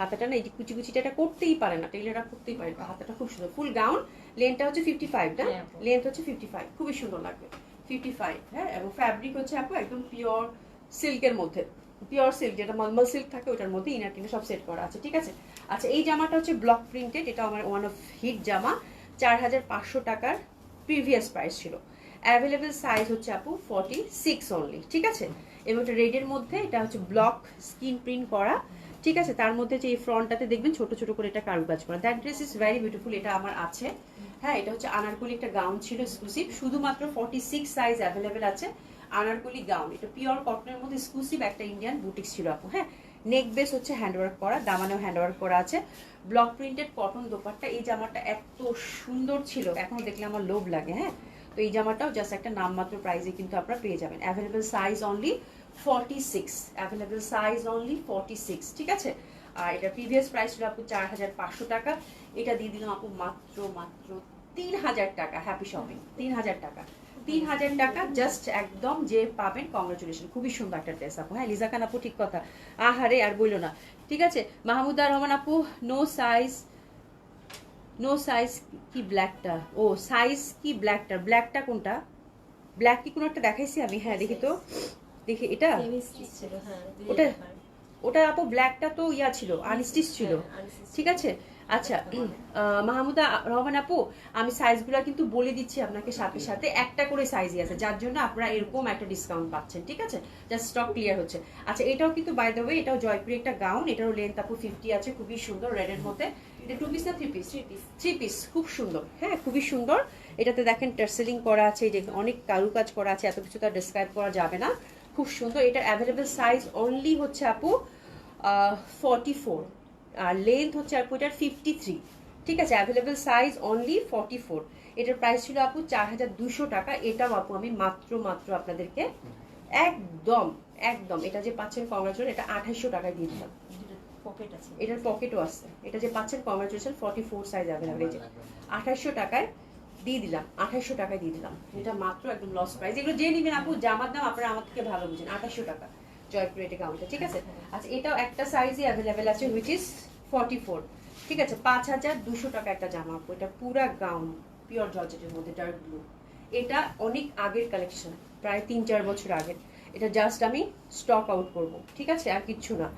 হাতাটা না, এই যে কুচি কুচিটা এটা করতেই পারে না, টেইলাররা করতেই পারে না। হাতাটা খুব সুন্দর, ফুল গাউন। লেন্থটা হচ্ছে 55, না লেন্থ হচ্ছে 55, খুবই সুন্দর লাগবে 55। হ্যাঁ, এবং ফ্যাব্রিক হচ্ছে আপু একদম পিওর সিল্কের মধ্যে, পিওর সিল্ক, যেটা মলমল সিল্ক থাকে ওটার মধ্যে ইনার টিনার সব সেট করা আছে, ঠিক আছে? আচ্ছা, এই জামাটা হচ্ছে ব্লক প্রিন্টেড, এটা আমার ওয়ান অফ হিট জামা, 4500 টাকার প্রিভিয়াস প্রাইস ছিল। অ্যাভেলেবেল সাইজ হচ্ছে আপু 46 অনলি, ঠিক আছে? এবং এটা রেডের মধ্যে, এটা হচ্ছে ব্লক স্কিন প্রিন্ট করা, ঠিক আছে? তার মধ্যে যে এই ফ্রন্টটাতে দেখবেন ছোট ছোট করে এটা কারুকাজ করা। That dress is very beautiful, এটা আমার আছে। হ্যাঁ, এটা হচ্ছে আনারকলি একটা গাউন ছিল এক্সক্লুসিভ, শুধুমাত্র 46 সাইজ অ্যাভেলেবেল আছে। আনারকলি গাউন, এটা পিওর কটনের মধ্যে এক্সক্লুসিভ একটা ইন্ডিয়ান বুটিক ছিল আপু। হ্যাঁ, নেক বেস হচ্ছে হ্যান্ডওয়ার্ক করা, দামানেও হ্যান্ডওয়ার্ক করা আছে, ব্লক প্রিন্টেড কটন দোপাট্টা। এই জামাটা এত সুন্দর ছিল, এখনো দেখলে আমার লোভ লাগে। হ্যাঁ, তো এই জামাটাও জাস্ট একটা নামমাত্র প্রাইসে কিন্তু আপনারা পেয়ে যাবেন। Available size only 46, available size only 46, ঠিক আছে? আর এটা প্রিভিয়াস প্রাইস ছিল আপু 4500 টাকা, এটা দিয়ে দিলাম আপু মাত্র 3000 টাকা। হ্যাপি শপিং, 3000 টাকা, 3000 টাকা জাস্ট একদম যে পাবেন, কংগ্রাচুলেশন। খুবই সুন্দর একটা ড্রেস আপু। হ্যাঁ, লিজা খান আপু ঠিক কথা, আহারে আর বইলো না, ঠিক আছে? মাহমুদা রহমান আপু নো সাইজ, নো সাইজ কি ব্ল্যাকটা? ও সাইজ কি ব্ল্যাকটা? ব্ল্যাকটা কোনটা? ব্ল্যাক কি কোনো একটা দেখাইছি আমি? হ্যাঁ, দেখি তো, দেখি এটা, ওটা ওটা আপু ব্ল্যাকটা তো ইয়া ছিল, আনস্টিচ ছিল, ঠিক আছে? আচ্ছা, মাহমুদা রহমান আপু আমি সাইজগুলো কিন্তু বলে দিচ্ছি আপনাকে, সাথে সাথে একটা করে সাইজই আছে, যার জন্য আপনারা এরকম একটা ডিসকাউন্ট পাচ্ছেন, ঠিক আছে? জাস্ট স্টক ক্লিয়ার হচ্ছে। আচ্ছা, এটাও কিন্তু বাই দ্য ওয়ে এটাও জয়পুরি একটা গাউন, এটারও লেন্থ আপু 50 আছে, খুবই সুন্দর, রেডের মধ্যে। এটা 2 পিস না 3 পিস? 3 পিস, খুব সুন্দর। হ্যাঁ, খুবই সুন্দর। এটাতে দেখেন টার্সেলিং করা আছে, যে অনেক কারুকাজ করা আছে, এত কিছু তার ডিসক্রাইব করা যাবে না, খুব সুন্দর। এটার অ্যাভেলেবেল সাইজ অনলি হচ্ছে আপু 44, আর লেন্থ হচ্ছে আপু এটার 53, ঠিক আছে? Available size only 44। এটার প্রাইস ছিল আপু 4200 টাকা। এটাও আপু আমি মাত্র আপনাদেরকে একদম একদম, এটা যে পাচ্ছেন কংগ্রাচুলেশন, এটা 2800 টাকায় দিয়ে দিলাম। পকেট আছে, এটার পকেটও আছে, এটা যে পাচ্ছেন কংগ্রাচুলেশন, 44 সাইজ অ্যাভেলেবেল। এই যে 2800 টাকায় দিয়ে দিলাম, 2800 টাকায় দিয়ে দিলাম, এটা মাত্র একদম লস প্রাইস। এগুলো যে নিবেন আপু, জামার দাম আপনারা আমার থেকে ভালো বুঝেন, 2800 টাকা জয়পুর এটা গাউনটা, ঠিক আছে? আচ্ছা, এটাও একটা সাইজই অ্যাভেলেবেল আছে, হুইচ ইজ 44, ঠিক আছে? 5200 টাকা একটা জামা আপু, এটা পুরা গাউন পিওর জর্জেটের মধ্যে, ডার্ক ব্লু। এটা অনেক আগের কালেকশন, প্রায় 3-4 বছর আগের। এটা জাস্ট আমি স্টক আউট করব, ঠিক আছে? আর কিচ্ছু না।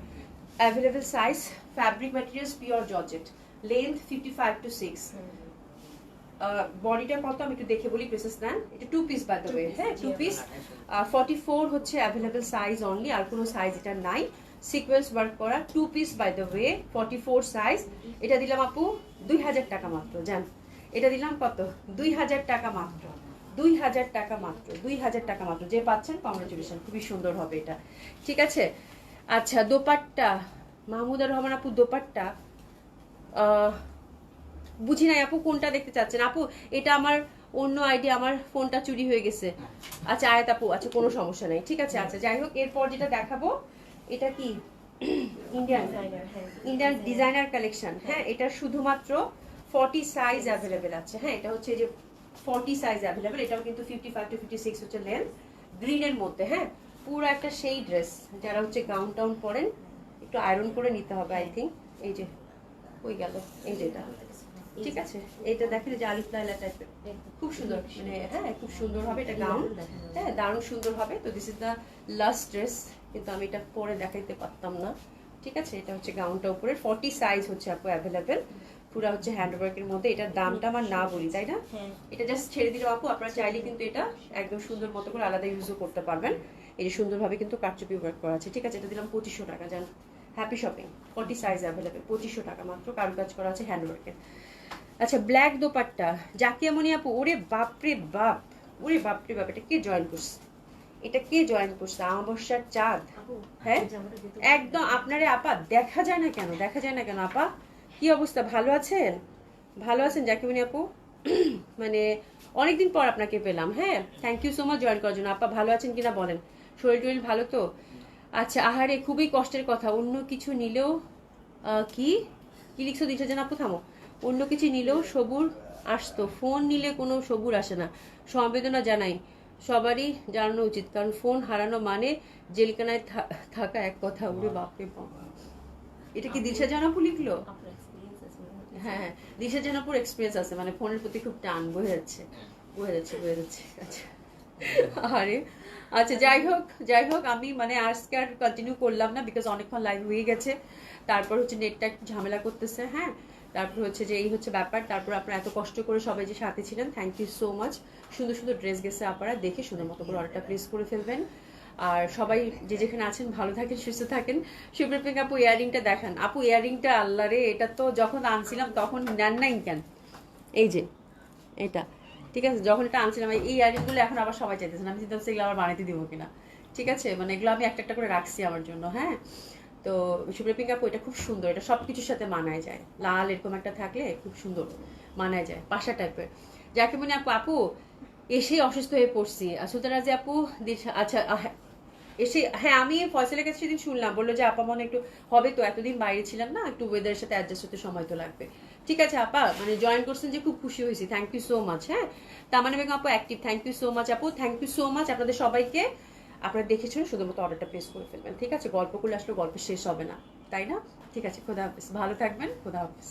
Available size, fabric materials pure georgette, length 55 to 6, বডিটা কত আমি একটু দেখে বলি, প্রেসেস দেন। এটা 2 পিস বাই দ্য ওয়ে। হ্যাঁ, 2 পিস, 44 হচ্ছে অ্যাভেলেবেল সাইজ অনলি, আর কোনো সাইজ এটা নাই। সিকোয়েন্স ওয়ার্ক করা 2 piece by the way, 44 size. এটা দিলাম আপু 2000 টাকা মাত্র, জান। এটা দিলাম কত? 2000 টাকা মাত্র, 2000 টাকা মাত্র, 2000 টাকা মাত্র। যে পাচ্ছেন কংগ্রেচুলেশন, খুবই সুন্দর হবে এটা। ঠিক আছে, আচ্ছা দোপাট্টা, মাহমুদুর রহমান আপু দোপাট্টা বুঝি নাই আপু কোনটা দেখতে চাচ্ছেন আপু। এটা আমার অন্য আইডি, আমার ফোনটা চুরি হয়ে গেছে। আচ্ছা আয়াত আপু, আচ্ছা কোনো সমস্যা নেই, ঠিক আছে। আচ্ছা যাই হোক, এরপর যেটা দেখাবো এটা কি ইন্ডিয়ান ইন্ডিয়ান ডিজাইনার কালেকশন। হ্যাঁ, এটা শুধুমাত্র 40 সাইজ অ্যাভেলেবেল আছে। হ্যাঁ, এটা হচ্ছে যে 40 সাইজ অ্যাভেলেবেল। এটাও কিন্তু 55 to 56 হচ্ছে লেন্থ, গ্রিনের মধ্যে। হ্যাঁ, পুরো একটা সেই ড্রেস, যারা হচ্ছে গাউন টাউন পরেন একটু আয়রন করে নিতে হবে আই থিঙ্ক। এই যে ওই গেল, এই যেটা, ঠিক আছে। এটা দেখেন যে আলিফ লাইলা টাইপের, খুব সুন্দর, মানে হ্যাঁ খুব সুন্দর হবে এটা গাউন। হ্যাঁ, দারুণ সুন্দর হবে। তো this is the last dress, কিন্তু আমি এটা পরে দেখাইতে পারতাম না। ঠিক আছে, এটা হচ্ছে গাউনটা উপরে 40 সাইজ হচ্ছে আপু অ্যাভেলেবেল, পুরো হচ্ছে হ্যান্ডওয়ার্কের মধ্যে। এটার দামটা আমার না বলি, তাই না? এটা জাস্ট ছেড়ে দিল আপু, আপনারা চাইলে কিন্তু এটা একদম সুন্দর মতো করে আলাদা ইউজও করতে পারবেন। এই যে সুন্দরভাবে কিন্তু কারচুপি ওয়ার্ক করা আছে। ঠিক আছে, এটা দিলাম 2500 টাকা। জান হ্যাপি শপিং, 40 সাইজ অ্যাভেলেবেল, 2500 টাকা মাত্র, কারুকাজ করা আছে হ্যান্ডওয়ার্কের। আচ্ছা ব্ল্যাক দোপাট্টা, জাকিয়া মনি আপু, ওরে বাপরে বাপ, ওরে বাপরে বাপ, এটা কে জয়েন করছে? এটা কে জয়েন করছে? অমাবস্যার চাঁদ। হ্যাঁ একদম আপনারে আপা দেখা যায় না কেন, দেখা যায় না কেন আপা? কি অবস্থা, ভালো আছেন? ভালো আছেন জাকিমনি আপু? মানে অনেকদিন পর আপনাকে পেলাম। হ্যাঁ, thank you so much join করার জন্য। আপা ভালো আছেন কিনা বলেন, শরীর টরীর ভালো তো? আচ্ছা, আহারে খুবই কষ্টের কথা, অন্য কিছু নিলেও কি কি লিখছো দিচ্ছে যেন আপু, থামো। অন্য কিছু নিলেও সবুর আসতো, ফোন নিলে কোনো সবুর আসে না। সমবেদনা জানাই, সবারই জানানো উচিত, কারণ ফোন হারানো মানে জেলখানায় থাকা এক কথা। উড়ে বাপরে বাপ, এটা কি দিশা জানাপু লিখলো? হ্যাঁ হ্যাঁ, দিশা জানাপুর এক্সপিরিয়েন্স আছে, মানে ফোনের প্রতি খুব টান বয়ে যাচ্ছে, বয়ে যাচ্ছে, বয়ে যাচ্ছে। আচ্ছা আরে আচ্ছা, যাই হোক যাই হোক, আমি মানে আজকে আর কন্টিনিউ করলাম না, বিকজ অনেকক্ষণ লাইভ হয়ে গেছে। তারপর হচ্ছে নেটটা একটু ঝামেলা করতেছে। হ্যাঁ, তারপর হচ্ছে যে এই হচ্ছে ব্যাপার। তারপর আপনারা এত কষ্ট করে সবাই যে সাথে ছিলেন, থ্যাংক ইউ সো মাচ। সুন্দর সুন্দর ড্রেস গেছে, আপনারা দেখে সুন্দর মতো করে অর্ডারটা প্লেস করে ফেলবেন। আর সবাই যে যেখানে আছেন ভালো থাকেন, সুস্থ থাকেন। সুপ্রীত আপু ইয়ারিংটা দেখান আপু, ইয়ারিংটা আল্লাহ রে, এটা তো যখন আনছিলাম তখন নেন নাই কেন? এই যে এটা, ঠিক আছে, যখন এটা আনছিলাম এই ইয়ারিংগুলো এখন আবার সবাই চাইতেছেন, আমি চিন্তা করছি এগুলো আবার বানাইতে দিব কিনা। ঠিক আছে, মানে এগুলো আমি একটা একটা করে রাখছি আমার জন্য। হ্যাঁ, তো সুপ্রীত আপু এটা খুব সুন্দর, এটা সব কিছুর সাথে মানায় যায়। লাল এরকম একটা থাকলে খুব সুন্দর মানায় যায়, পাশা টাইপের। যাকে মনে আপু, আপু এসেই অসুস্থ হয়ে পড়ছি। সুতরাজি আপু আচ্ছা এসে, হ্যাঁ আমি ফয়সালের কাছে সেদিন শুনলাম, বললো যে আপা মনে একটু হবে তো, এতদিন বাইরে ছিলাম না, একটু ওয়েদারের সাথে অ্যাডজাস্ট হতে সময় তো লাগবে। ঠিক আছে আপা, মানে জয়েন করছেন যে খুব খুশি হয়েছি, থ্যাংক ইউ সো মাচ। হ্যাঁ, তামান্না বেগম আপু active, thank you so much আপু, থ্যাংক ইউ সো মাচ আপনাদের সবাইকে। আপনারা দেখেছেন, শুধুমাত্র অর্ডারটা প্লেস করে ফেলবেন। ঠিক আছে, গল্প করলে আসলে গল্প শেষ হবে না, তাই না? ঠিক আছে, খোদা হাফিজ, ভালো থাকবেন, খোদা হাফিজ।